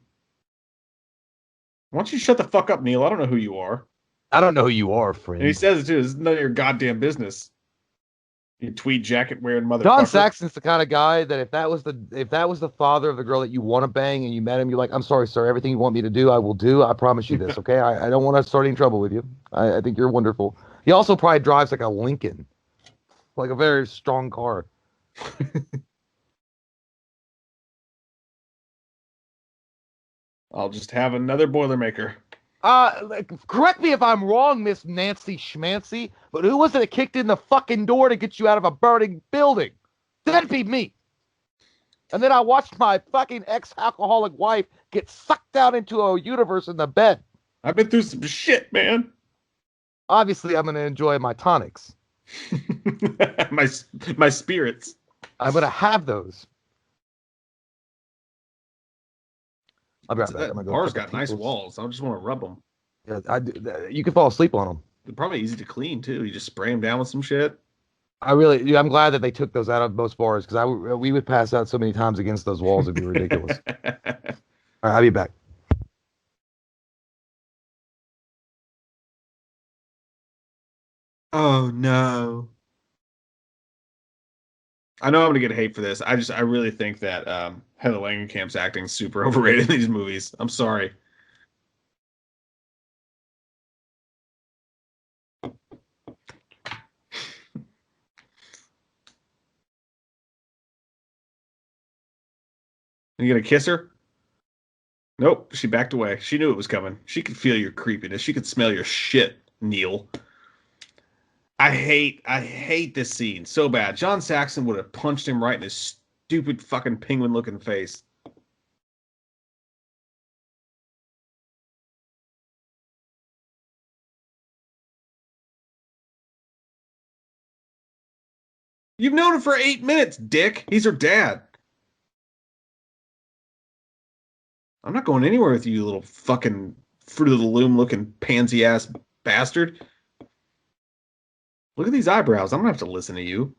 Why don't you shut the fuck up, Neil? I don't know who you are. I don't know who you are, And he friend. says it too. It's none of your goddamn business. You tweed jacket wearing John motherfucker. Saxon's the kind of guy that if that was the father of the girl that you want to bang and you met him, you're like, I'm sorry, sir. Everything you want me to do, I will do. I promise you this. Okay, I don't want to start any trouble with you. I think you're wonderful. He also probably drives like a Lincoln, like a very strong car. I'll just have another Boilermaker. Correct me if I'm wrong, Miss Nancy Schmancy, but who was it that kicked in the fucking door to get you out of a burning building? That'd be me. And then I watched my fucking ex-alcoholic wife get sucked down into a universe in the bed. I've been through some shit, man. Obviously, I'm going to enjoy my tonics. my my spirits. I'm going to have those. I'll be right back. I'm That going to go bar's put the got nice people's... walls. I just want to rub them. Yeah, you can fall asleep on them. They're probably easy to clean too. You just spray them down with some shit. I'm glad that they took those out of most bars because we would pass out so many times against those walls. It'd be ridiculous. All right, I'll be back. Oh no. I know I'm gonna get hate for this. I really think that Heather Langenkamp's acting is super overrated in these movies. I'm sorry. You gonna kiss her? Nope. She backed away. She knew it was coming. She could feel your creepiness. She could smell your shit, Neil. I hate this scene so bad. John Saxon would have punched him right in his stupid fucking penguin looking face. You've known him for 8 minutes, dick. He's her dad. I'm not going anywhere with you, you little fucking fruit of the loom looking pansy ass bastard. Look at these eyebrows. I'm gonna have to listen to you.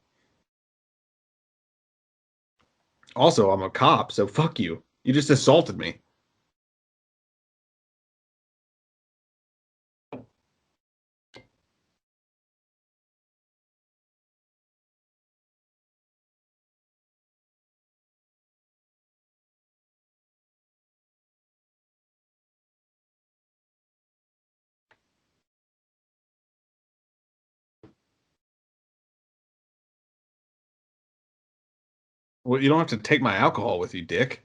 Also, I'm a cop, so fuck you. You just assaulted me. Well, you don't have to take my alcohol with you, dick.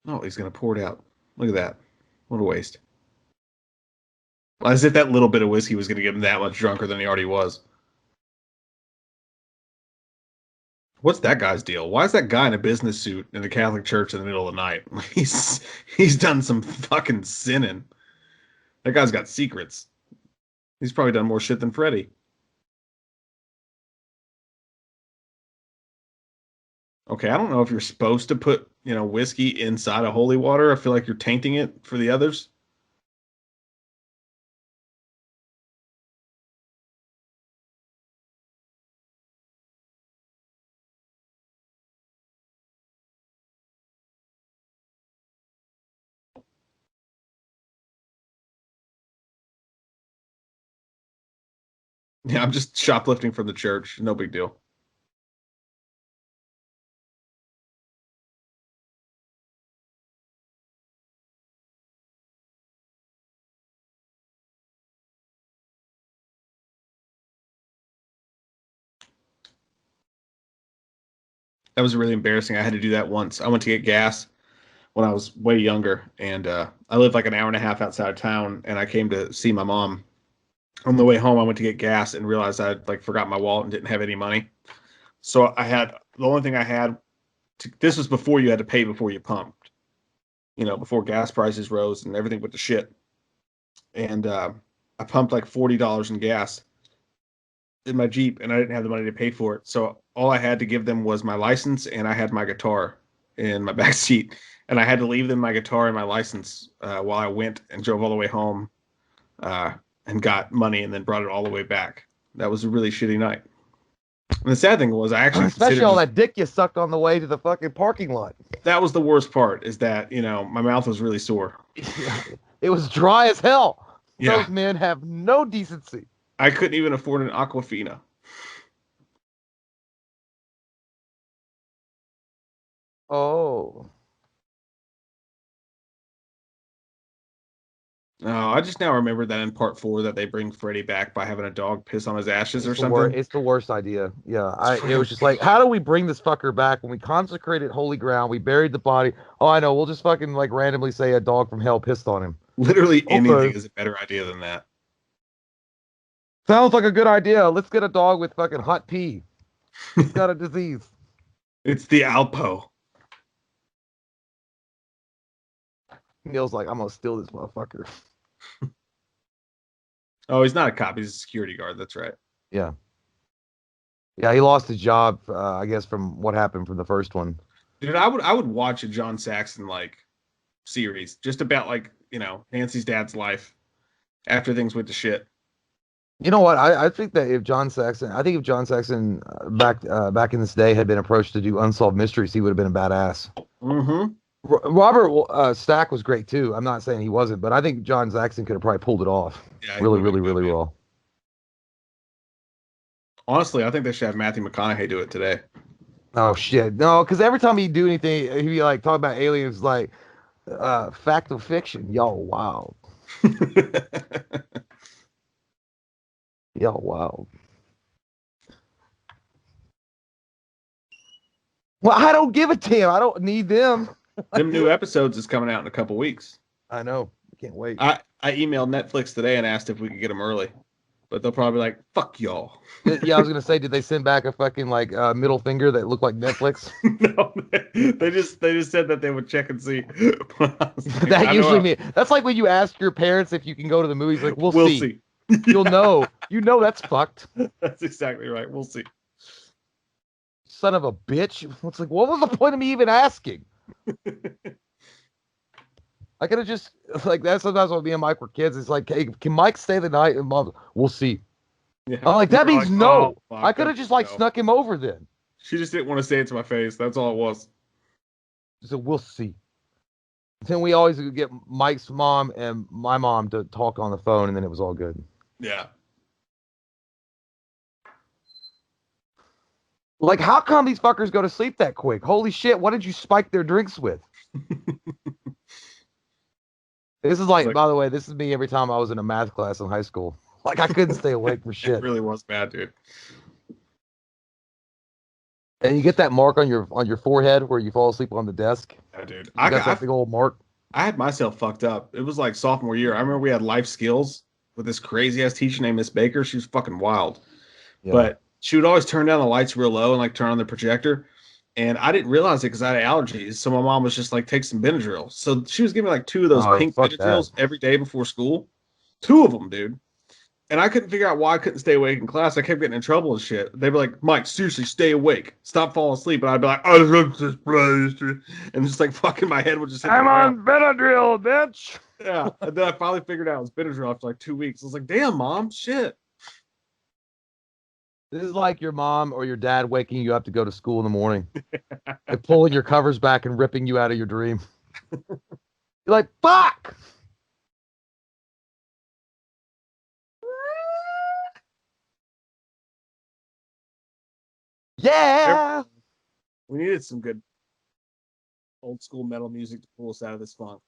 No, he's gonna pour it out. Look at that. What a waste. As if that little bit of whiskey was gonna get him that much drunker than he already was. What's that guy's deal? Why is that guy in a business suit in the Catholic Church in the middle of the night? He's done some fucking sinning. That guy's got secrets. He's probably done more shit than Freddy. Okay, I don't know if you're supposed to put, whiskey inside of holy water. I feel like you're tainting it for the others. Yeah, I'm just shoplifting from the church. No big deal. That was really embarrassing. I had to do that once. I went to get gas when I was way younger, and I lived like an hour and a half outside of town, and I came to see my mom. On the way home, I went to get gas and realized I'd like forgot my wallet and didn't have any money. So I had the only thing I had. This was before you had to pay before you pumped. Before gas prices rose and everything went to shit. And I pumped like $40 in gas in my Jeep, and I didn't have the money to pay for it. So all I had to give them was my license, and I had my guitar in my back seat, and I had to leave them my guitar and my license while I went and drove all the way home uh, and got money, and then brought it all the way back. That was a really shitty night. And the sad thing was, I actually Especially considered all just that dick you sucked on the way to the fucking parking lot. that was the worst part is that my mouth was really sore. It was dry as hell. Yeah, Those men have no decency. I couldn't even afford an Aquafina. Oh. No, I just now remember that in part 4 that they bring Freddy back by having a dog piss on his ashes or It's the worst. something. It's the worst idea. Yeah, it was It's just like, how do we bring this fucker back when we consecrated holy ground? We buried the body. Oh, I know. We'll just fucking like randomly say a dog from hell pissed on him. literally anything Okay, is a better idea than that. sounds like a good idea. Let's get a dog with fucking hot pee. He's got a disease. It's the Alpo. Neil's like, I'm gonna steal this motherfucker. Oh, he's not a cop. He's a security guard. That's right. Yeah, yeah. He lost his job, I guess, from what happened from the first one. Dude, I would watch a John Saxon like series just about like Nancy's dad's life after things went to shit. You know what? I think that if John Saxon, I think if John Saxon back in this day had been approached to do unsolved mysteries, he would have been a badass. Mm-hmm. Robert Stack was great too. I'm not saying he wasn't, but I think John Saxon could have probably pulled it off Yeah, he really, would have really, been good, really man. well. Honestly, I think they should have Matthew McConaughey do it today. Oh shit, no, because every time he'd do anything, he'd be like talking about aliens, like fact or fiction. Yo, wow, yo, wow. Well, I don't give a damn. I don't need them. Them new episodes is coming out in a couple weeks. I know. I can't wait. I emailed Netflix today and asked if we could get them early, but they'll probably be like, "Fuck y'all." Yeah, I was gonna say, did they send back a fucking like middle finger that looked like Netflix? No, they just said that they would check and see. Like, That I usually know means that's like when you ask your parents if you can go to the movies. Like, we'll we'll see. see. You'll know. You know that's fucked. That's exactly right. We'll see. Son of a bitch. It's like, what was the point of me even asking? I could have just like that. Sometimes when me and Mike were kids, it's like, hey, can Mike stay the night? And Mom, we'll see. Yeah. I'm like, that We're means like, no. oh, fuck, I could have just like no. snuck him over then. She just didn't want to say it to my face. That's all it was. So we'll see. Then we always would get Mike's mom and my mom to talk on the phone, and then it was all good. Yeah. Like, how come these fuckers go to sleep that quick? Holy shit, what did you spike their drinks with? This is like, Like, by the way, this is me every time I was in a math class in high school. Like, I couldn't stay awake for it shit. really was bad, dude. And you get that mark on your forehead where you fall asleep on the desk. Yeah, dude. You got that big old mark. I had myself fucked up. It was like sophomore year. I remember we had life skills with this crazy ass teacher named Miss Baker. She was fucking wild. Yeah. But she would always turn down the lights real low and like turn on the projector. And I didn't realize it because I had allergies. So my mom was just like, take some Benadryl. So she was giving me like 2 of those Oh, pink fuck Benadryls that. every day before school. 2 of them, dude. And I couldn't figure out why I couldn't stay awake in class. I kept getting in trouble and shit. They'd be like, Mike, seriously, stay awake. Stop falling asleep. And I'd be like, and just like fucking my head would just hit the I'm ground. on Benadryl, bitch. Yeah. And then I finally figured out it was Benadryl after like 2 weeks. I was like, damn, mom, shit. This is like your mom or your dad waking you up to go to school in the morning and pulling your covers back and ripping you out of your dream. You're like, fuck. Yeah. We needed some good old school metal music to pull us out of this funk.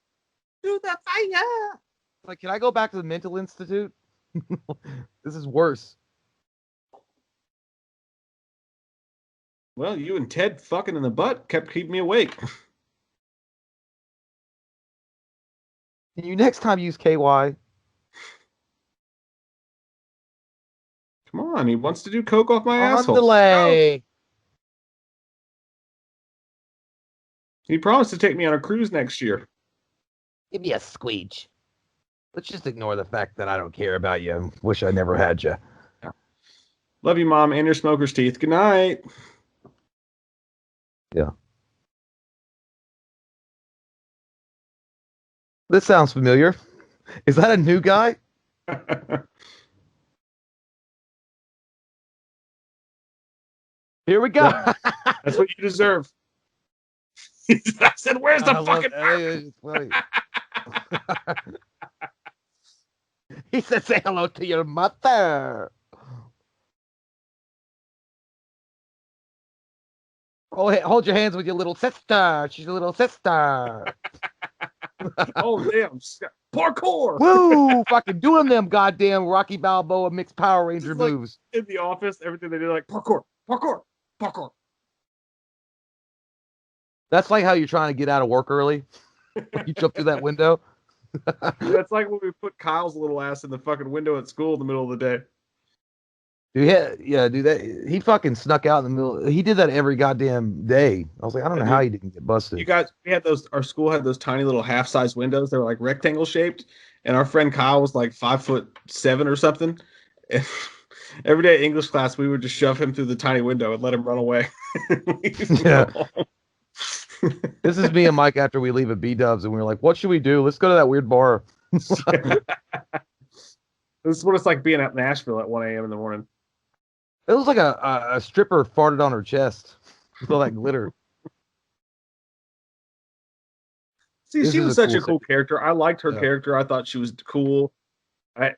To the fire. Like, can I go back to the mental institute? This is worse. Well, you and Ted fucking in the butt kept keeping me awake. Can you next time use KY? Come on, he wants to do coke off my On asshole. No. delay. He promised to take me on a cruise next year. Give me a squeege. Let's just ignore the fact that I don't care about you and wish I never had you. Love you, Mom, and your smoker's teeth. Good night. Yeah. This sounds familiar. Is that a new guy? Here we go. Yeah, that's what you deserve. I said, where's the fucking funny. He said, say hello to your mother. Oh, hey, hold your hands with your little sister. She's a little sister. Oh, damn. Parkour. Woo! Fucking doing them goddamn Rocky Balboa mixed Power Ranger Like, moves. in the office, everything they do, like parkour, parkour, parkour. That's like how you're trying to get out of work early. You jump through that window. That's like when we put Kyle's little ass in the fucking window at school in the middle of the day. Dude, that he fucking snuck out in the middle. He did that every goddamn day. I was like, I don't know how he didn't get busted. You guys, we had those. Our school had those tiny little half-size windows. They were like rectangle shaped, and our friend Kyle was like 5'7" or something. And every day English class, we would just shove him through the tiny window and let him run away. Yeah. This is me and Mike after we leave at B-Dubs, and we were like, what should we do? Let's go to that weird bar. This is what it's like being at Nashville at 1 a.m. in the morning. It was like a stripper farted on her chest with all that glitter. See, This she is was a such cool a cool character. I liked her Yeah. character. I thought she was cool.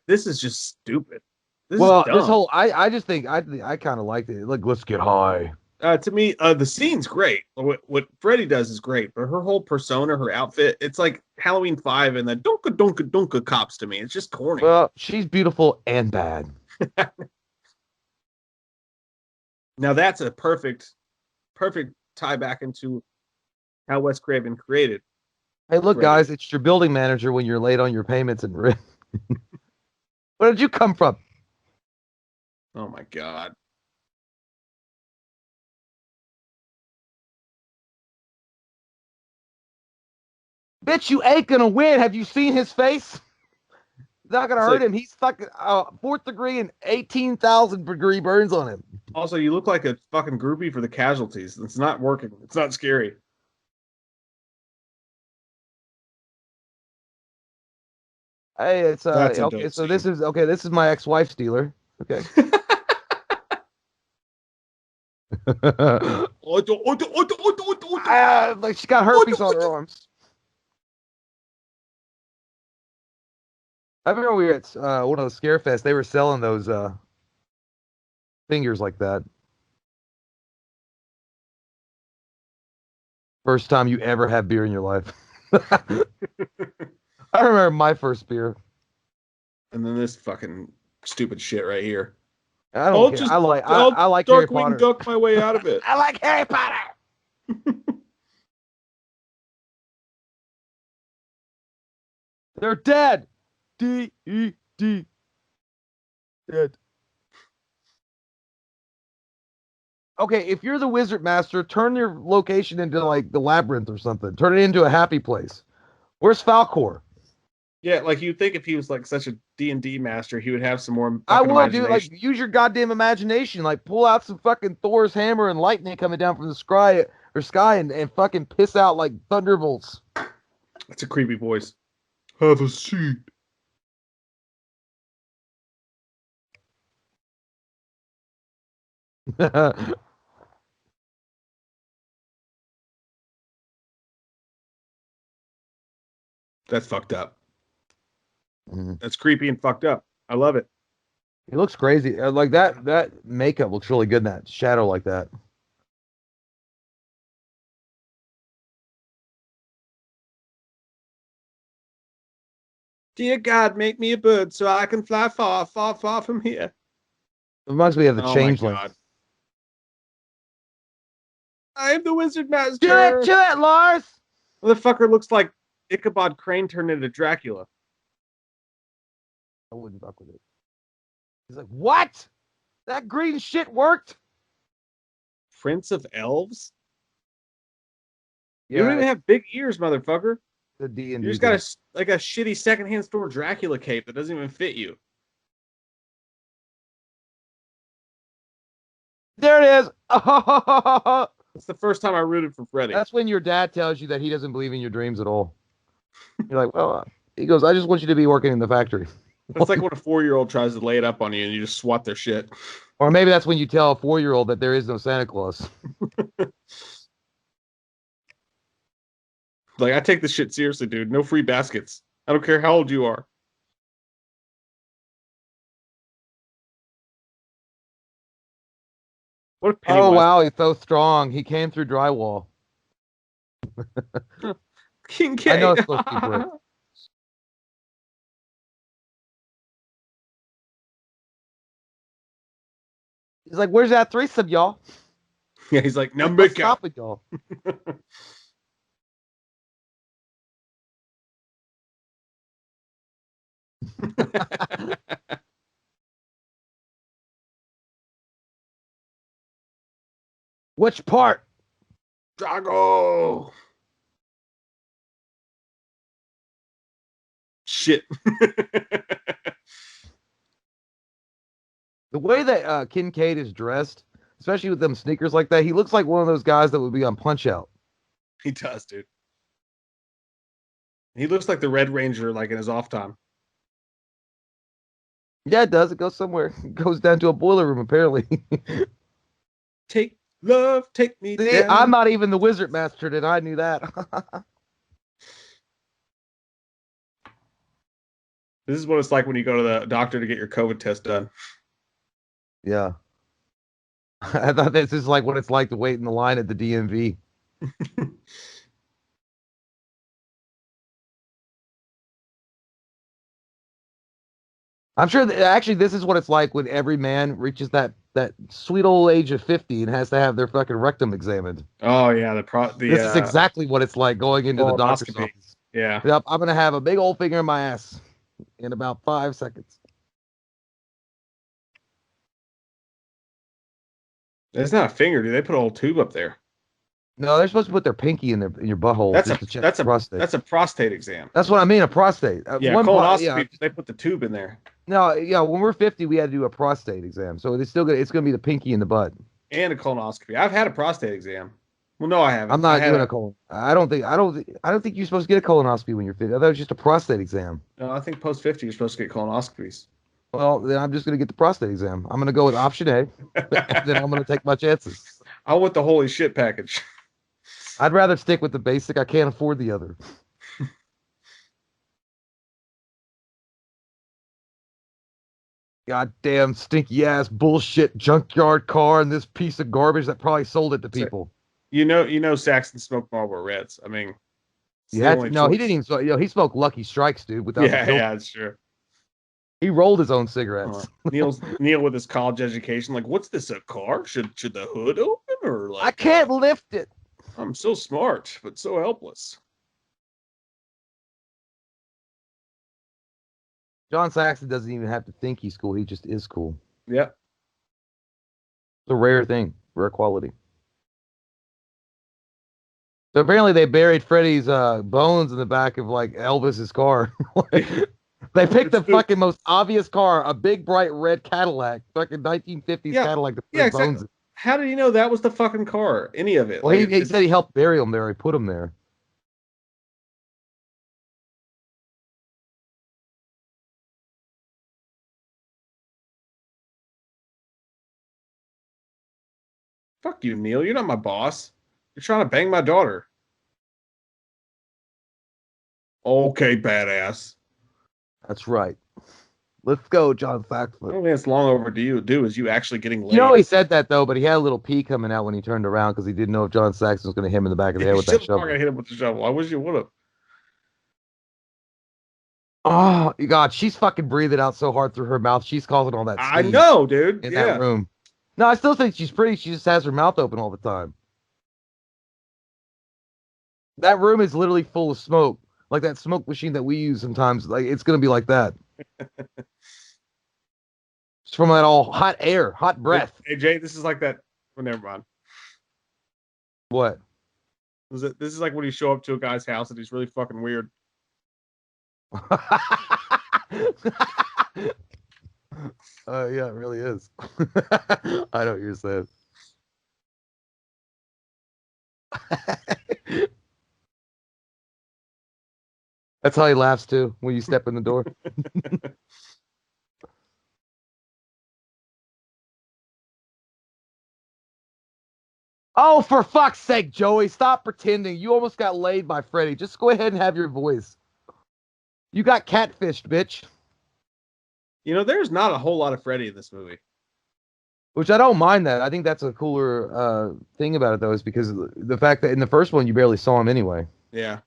This is just stupid. This is Well, this dumb. whole I just think I kind of liked it. Like, let's get high. To me, the scene's great. What Freddy does is great, but her whole persona, her outfit, it's like Halloween 5 and the Donka Donka Donka cops to me. It's just corny. Well, she's beautiful and bad. Now that's a perfect tie back into how Wes Craven created Hey, look, Freddy. guys, it's your building manager when you're late on your payments and rent. Where did you come from? Oh my god. Bitch, you ain't gonna win. Have you seen his face? Not gonna It's hurt like him. He's fucking fourth degree and 18,000 degree burns on him. also you look like a fucking groupie for the casualties. It's not working. It's not scary. Hey, it's That's a okay. dope So this scene. is okay. This is my ex-wife's dealer. Okay. Like she got herpes on her arms. I remember we were at one of those scare fests. They were selling those fingers like that. First time you ever had beer in your life. I remember my first beer. And then this fucking stupid shit right here. I don't I'll care. just I I'll like Harry Darkwing Potter. Duck my way out of it. I like Harry Potter. They're dead. D-E-D. Dead. Okay, if you're the wizard master, turn your location into like the labyrinth or something. Turn it into a happy place. Where's Falcor? Yeah, like you'd think if he was like such a D&D master, he would have some more I fucking would, dude. Like, imagination. use your goddamn imagination. Like, pull out some fucking Thor's hammer and lightning coming down from the sky and fucking piss out like thunderbolts. That's a creepy voice. Have a seat. That's fucked up. Mhm. That's creepy and fucked up. I love it. It looks crazy. Like that makeup looks really good in that shadow like that. Dear God, make me a bird so I can fly far, far, far from here. It reminds me of the Oh my changeling. God. I am the wizard Do master. it, Lars. Motherfucker looks like Ichabod Crane turned into Dracula. I wouldn't fuck with it. He's like, what? That green shit worked? Prince of Elves? You don't Yeah, even have big ears, motherfucker. the D and You D just got thing. a shitty secondhand store Dracula cape that doesn't even fit you. There it is. It's the first time I rooted for Freddy. That's when your dad tells you that he doesn't believe in your dreams at all. You're like, well, he goes, I just want you to be working in the factory. That's like when a 4-year-old tries to lay it up on you and you just swat their shit. Or maybe that's when you tell a 4-year-old that there is no Santa Claus. Like, I take this shit seriously, dude. No free baskets. I don't care how old you are. What if Oh, Pennywise? wow, he's so strong. He came through drywall. King I know K. it's supposed to be brick. He's like, where's that threesome, y'all? Yeah, he's like, Like, number what's count. stopping y'all? Which part? Drago. Shit. The way that Kincaid is dressed, especially with them sneakers like that, he looks like one of those guys that would be on Punch Out. He does, dude. He looks like the Red Ranger, like in his off time. Yeah, it does. It goes somewhere. It goes down to a boiler room, apparently. Take love, take me See, I'm down. not even the wizard master, and I knew that. This is what it's like when you go to the doctor to get your COVID test done. Yeah. I thought this is like what it's like to wait in the line at the DMV. I'm sure that actually this is what it's like when every man reaches that sweet old age of 50 and has to have their fucking rectum examined. Oh yeah, the This is exactly what it's like going into the doctor's colonoscopy. office. Yeah. Yep, I'm gonna have a big old finger in my ass in about 5 seconds. It's not a finger, dude. They put a whole tube up there. No, they're supposed to put their pinky in your butthole That's just a to check that's the a prostate. that's a prostate exam. That's what I mean, a prostate. Yeah, Yeah. colonoscopy, they put the tube in there. No, yeah, when we're 50, we had to do a prostate exam. So it's gonna be the pinky in the butt. And a colonoscopy. I've had a prostate exam. Well, no, I I'm haven't. I not had doing a a colon. I don't think you're supposed to get a colonoscopy when you're 50. I thought it was just a prostate exam. no, I think post 50 you're supposed to get colonoscopies. Well, then I'm just gonna get the prostate exam. I'm gonna go with option A, and then I'm gonna take my chances. I want the holy shit package. I'd rather stick with the basic. I can't afford the other. Goddamn stinky ass bullshit junkyard car and this piece of garbage that probably sold it to So, people. Saxon smoked Marlboro Reds. I mean, it's You the had only to, no, he didn't choice. even smoke. He smoked Lucky Strikes, dude, without the Yeah, filter. yeah, it's true. He rolled his own cigarettes. Neil with his college education, like, what's this, a car? Should the hood open or I like can't lift it. I'm so smart, but so helpless. John Saxon doesn't even have to think he's cool. He just is cool. Yep. It's a rare thing, rare quality. So apparently they buried Freddie's bones in the back of like Elvis's car. They picked the fucking most obvious car, a big bright red Cadillac, fucking 1950s Yeah, Cadillac to put yeah, his exactly. bones in. How did he know that was the fucking car? Any of it? Well, Like he said he helped bury him there. He put him there. fuck you, Neil. You're not my boss. You're trying to bang my daughter. Okay, badass. That's right. Let's go, John I Saxon. don't think it's long overdue. Do is you actually getting You know laid? he said that though, but he had a little pee coming out when he turned around because he didn't know if John Saxon was going to hit him in the back of the head You with should that have shovel. fucking hit him with the shovel. I wish you would have. Oh God, she's fucking breathing out so hard through her mouth. She's causing all that I steam know, dude. in that Yeah. room. No, I still think she's pretty. She just has her mouth open all the time. That room is literally full of smoke, like that smoke machine that we use sometimes. Like it's gonna be like that. It's from that all hot air, hot breath. Hey, Jay, this is like that. Well, never mind. What? This is like when you show up to a guy's house and he's really fucking weird. Yeah, it really is. I know what you're saying. That's how he laughs too when you step in the door. Oh, for fuck's sake, Joey, stop pretending. You almost got laid by Freddie. Just go ahead and have your voice. You got catfished, bitch. There's not a whole lot of Freddy in this movie. Which I don't mind that. I think that's a cooler thing about it, though, is because the fact that in the first one you barely saw him anyway. Yeah.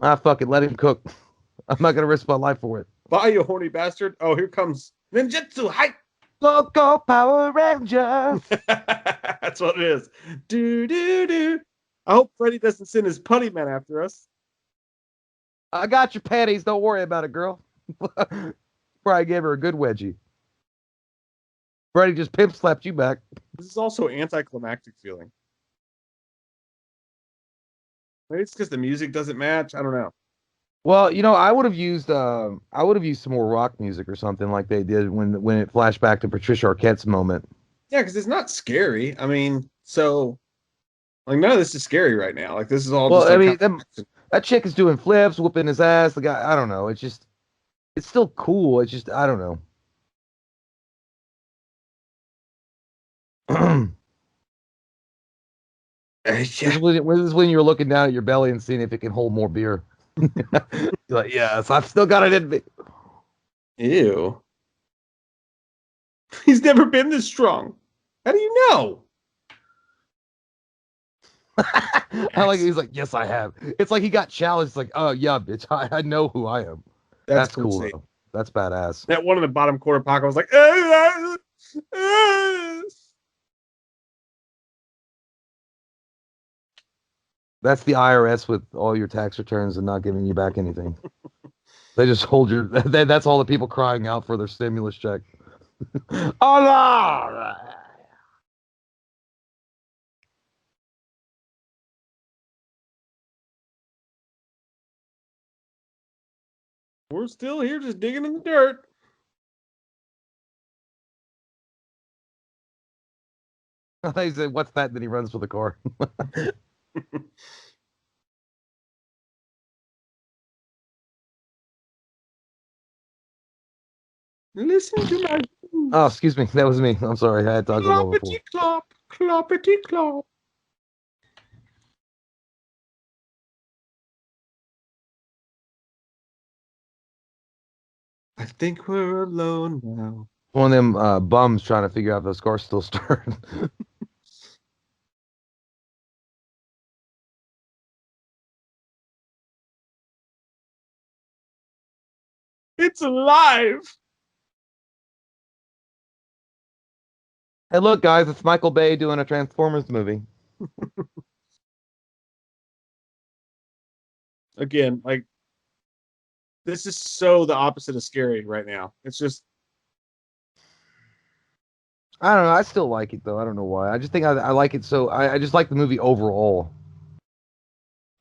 Ah, fuck it. Let him cook. I'm not going to risk my life for it. Bye, you horny bastard. Oh, here comes ninjutsu hype. Go Power Rangers. That's what it is. Do, do, do. I hope Freddy doesn't send his putty man after us. I got your panties. Don't worry about it, girl. Probably gave her a good wedgie. Freddy just pimp slapped you back. This is also anticlimactic feeling. Maybe it's because the music doesn't match. I don't know. Well, I would have used some more rock music or something like they did when it flashed back to Patricia Arquette's moment. Yeah, because it's not scary. I mean, so like none of this is scary right now. Like this is all. Well, just I like mean, that chick is doing flips, whooping his ass. The guy, I don't know. It's still cool. It's just, I don't know. This is when you're looking down at your belly and seeing if it can hold more beer. You're like, yes, I've still got it in me. Ew. He's never been this strong. How do you know? I like it. He's like, yes, I have. It's like he got challenged. It's like, oh yeah, bitch, I know who I am. That's That's cool to cool see. though. That's badass. That one in the bottom quarter pocket was like, That's the IRS with all your tax returns and not giving you back anything. They just hold your. That's all the people crying out for their stimulus check. Oh no! we're still here just digging in the dirt. He said, "What's that?" Then he runs for the car. Listen to my Oh, shoes. excuse me. That was me. I'm sorry. I had talked a little before. Cloppity clop, cloppity clop. I think we're alone now. One of them bums trying to figure out if those cars still start. It's alive. Hey, look, guys, it's Michael Bay doing a Transformers movie. Again, like this is so the opposite of scary right now. It's just I don't know. I still like it though. I don't know why. I just think I like it so. I just like the movie overall.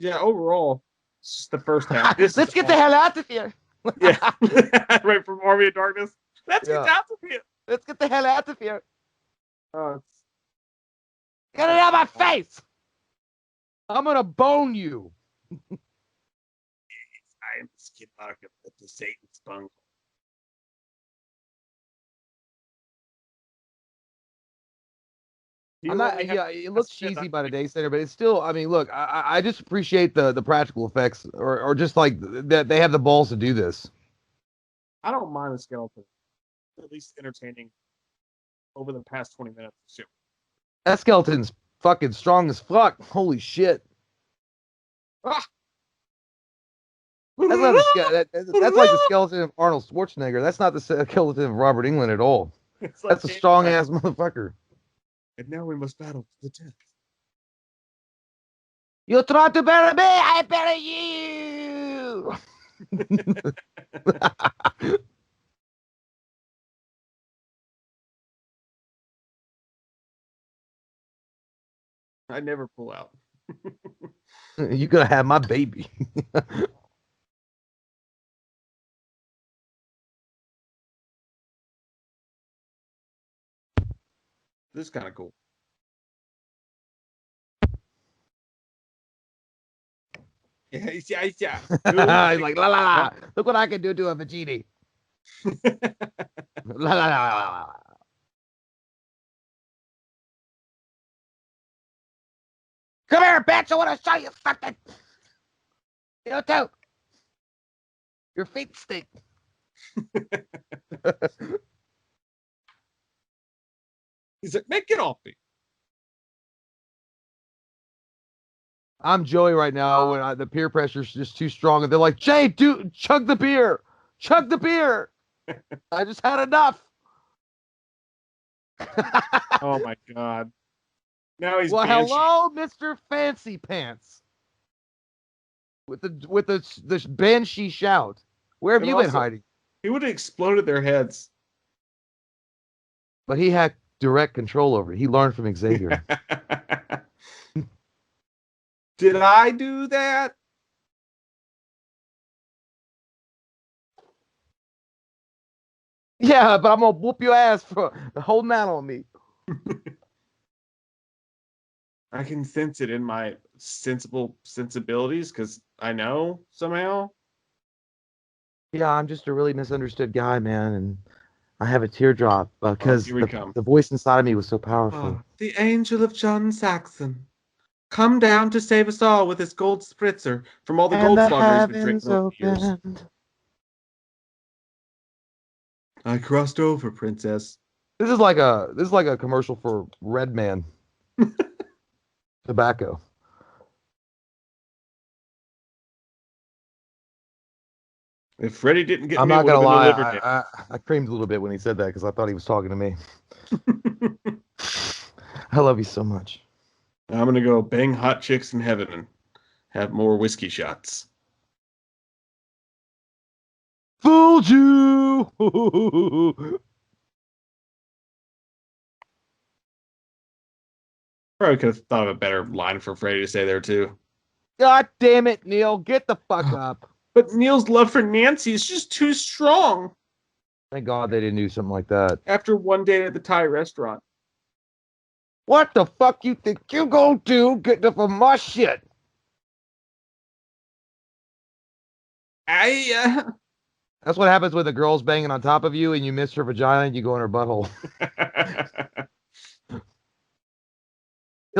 yeah, overall, it's just the first half. This is Let's get the awesome. hell out of here. Yeah. Right from Army of Darkness. Let's get Yeah. out of here. Let's get the hell out of here. Oh, Get it out of my face. I'm gonna bone you. I am the skin mark of the Satan's bungle. I'm You not. only have Yeah, it looks cheesy by the day center, but it's still. I mean, look, I just appreciate the practical effects, or just like that they have the balls to do this. I don't mind the skeleton. At least entertaining over the past 20 minutes. Shit. That skeleton's fucking strong as fuck. Holy shit. Ah! That's not that's like the skeleton of Arnold Schwarzenegger. That's not the skeleton of Robert England at all. It's like That's a strong ass motherfucker. and now we must battle to the death. You try to bury me, I bury you. I never pull out. You gonna have my baby. This is kind of cool. Yeah, yeah. He's like, la la la. Look what I can do to a Vegeta. La la la la. Come here, bitch. I want to show you something. You too. Your feet stink. He's like, make it off me. I'm Joey right now when the peer pressure is just too strong, and they're like, "Jay, dude, chug the beer, chug the beer." I just had enough. Oh my god. Now he's Well, banshee. hello, Mr. Fancy Pants. With the banshee shout. Where have And you been also, hiding? he would have exploded their heads. But he had direct control over it. He learned from Xavier. Did I do that? Yeah, but I'm gonna whoop your ass for holding out on me. I can sense it in my sensible sensibilities because I know somehow. Yeah, I'm just a really misunderstood guy, man, and I have a teardrop because Here we come. the voice inside of me was so powerful. The angel of John Saxon come down to save us all with his gold spritzer from all the And the Goldschlager he's been heavens drinking over the years. opened. I crossed over, princess. This is like a commercial for Red Man tobacco. If Freddie didn't get I'm me, it not would have gonna been the lie, liver dip. I creamed a little bit when he said that because I thought he was talking to me. I love you so much. I'm gonna go bang hot chicks in heaven and have more whiskey shots. Fooled you. Probably could have thought of a better line for Freddie to say there too. God damn it, Neil, get the fuck up. But Neil's love for Nancy is just too strong. Thank God they didn't do something like that. After one day at the Thai restaurant. What the fuck you think you gonna do getting up on my shit? I That's what happens when the girl's banging on top of you and you miss her vagina and you go in her butthole. You're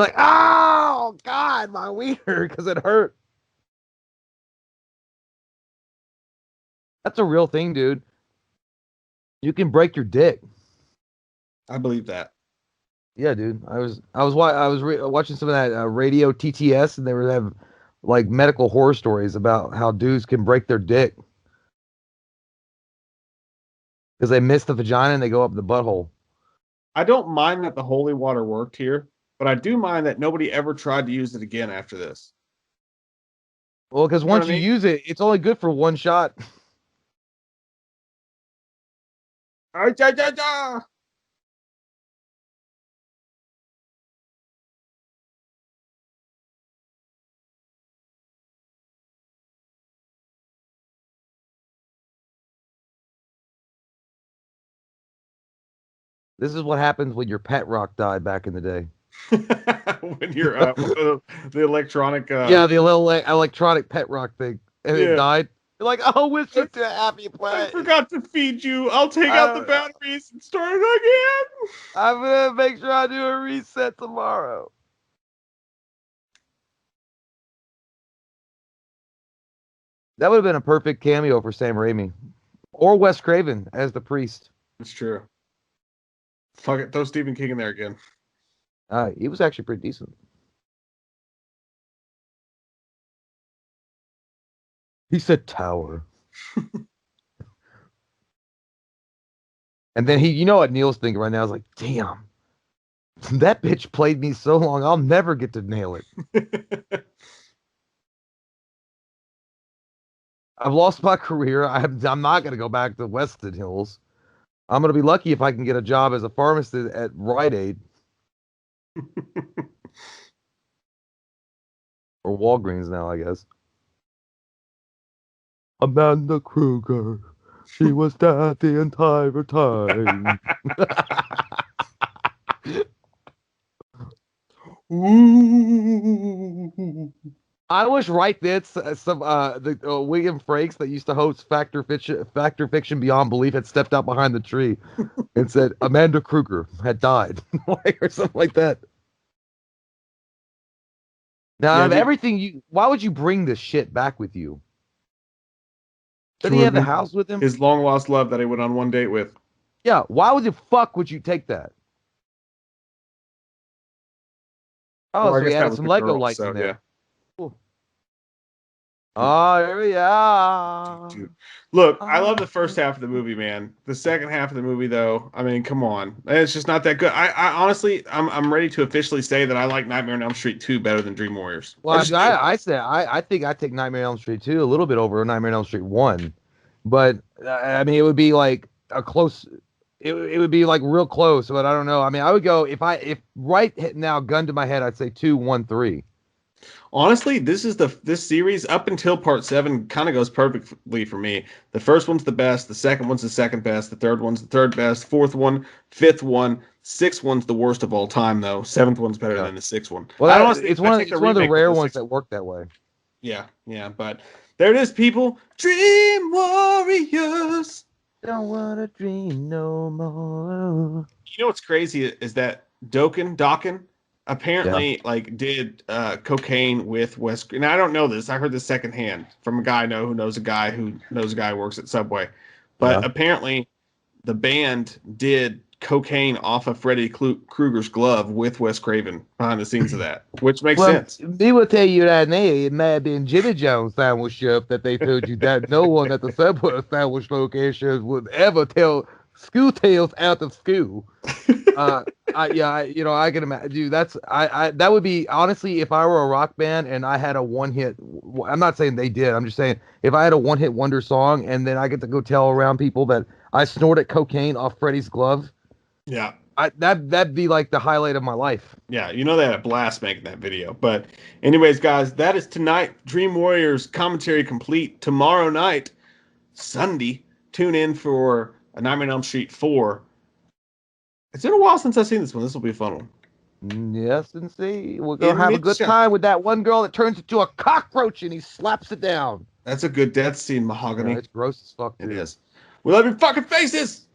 like, oh God, my wiener, because it hurt. That's a real thing, dude. You can break your dick. I believe that. Yeah, dude. Watching some of that radio TTS, and they were having like medical horror stories about how dudes can break their dick because they miss the vagina and they go up the butthole. I don't mind that the holy water worked here, but I do mind that nobody ever tried to use it again after this. Well, because You know what once I you mean? use it, it's only good for one shot. Ah, ja, ja, ja. This is what happens when your pet rock died back in the day. When you're the electronic Yeah, the little electronic pet rock thing, and it yeah. died. You're like, oh, wish I, you to happy I play. forgot to feed you. I'll take out the I, batteries and start it again. I'm gonna make sure I do a reset tomorrow. That would have been a perfect cameo for Sam Raimi or Wes Craven as the priest. It's true. Fuck it, throw Stephen King in there again. He was actually pretty decent. He said tower. And then you know what Neil's thinking right now is like, damn, that bitch played me so long, I'll never get to nail it. I've lost my career. I'm not going to go back to Weston Hills. I'm going to be lucky if I can get a job as a pharmacist at Rite Aid or Walgreens now, I guess. Amanda Kruger. She was dead the entire time. Ooh. I wish right then some the William Frakes that used to host Factor Fiction Beyond Belief had stepped out behind the tree and said Amanda Kruger had died, or something like that. Now, out Yeah, of dude, everything why would you bring this shit back with you? Didn't to he have the avenge house with him? his long lost love that he went on one date with. Yeah. Why would the fuck would you take that? Oh, Or I so he guess that added was some the Lego girl, lights in so yeah. there. Cool. Oh, here we are. Dude. Look, I love the Oh. first half of the movie, man. The second half of the movie, though, I mean, come on, it's just not that good. I honestly, I'm ready to officially say that I like Nightmare on Elm Street 2 better than Dream Warriors. I Well, just do. I think I take Nightmare on Elm Street 2 a little bit over Nightmare on Elm Street 1. But I mean it would be like a close it would be like real close, but I don't know. I mean, I would go if right now gun to my head, I'd say 2, 1, 3. Honestly, this series up until part 7 kind of goes perfectly for me. The first one's the best, the second one's the second best, the third one's the third best, fourth one, fifth one, sixth one's the worst of all time though. Seventh one's better Yeah. than the sixth one. Well, I honestly it's I one of take the it's one of the remake over rare the ones sixth. that work that way. Yeah, yeah, but there it is, people. Dream Warriors. Don't wanna dream no more. You know what's crazy is that Dokken, apparently like did cocaine with Wes. And I don't know this. I heard this secondhand from a guy I know who knows a guy who works at Subway. But Yeah. apparently the band did cocaine off of Freddy Krueger's glove with Wes Craven behind the scenes of that, which makes Well, sense. they will tell you right now, it may have been Jimmy Jones sandwich shop that they told you that no one at the Subway sandwich location would ever tell school tales out of school. Uh, I can imagine, dude. That would be honestly, if I were a rock band and I had a one hit. I'm not saying they did. I'm just saying if I had a one hit wonder song and then I get to go tell around people that I snorted cocaine off Freddie's glove, Yeah. that'd be like the highlight of my life. Yeah, you know they had a blast making that video. But anyways, guys, that is tonight. Dream Warriors commentary complete. Tomorrow night, Sunday, tune in for a Nightmare on Elm Street 4. It's been a while since I've seen this one. This will be a fun one. Yes, and see, we're gonna In have a good Midsummer. time with that one girl that turns into a cockroach and he slaps it down. That's a good death scene, Yeah, Mahogany. it's gross as fuck, It dude. is. We love your fucking faces.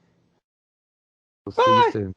We'll see you Bye. soon.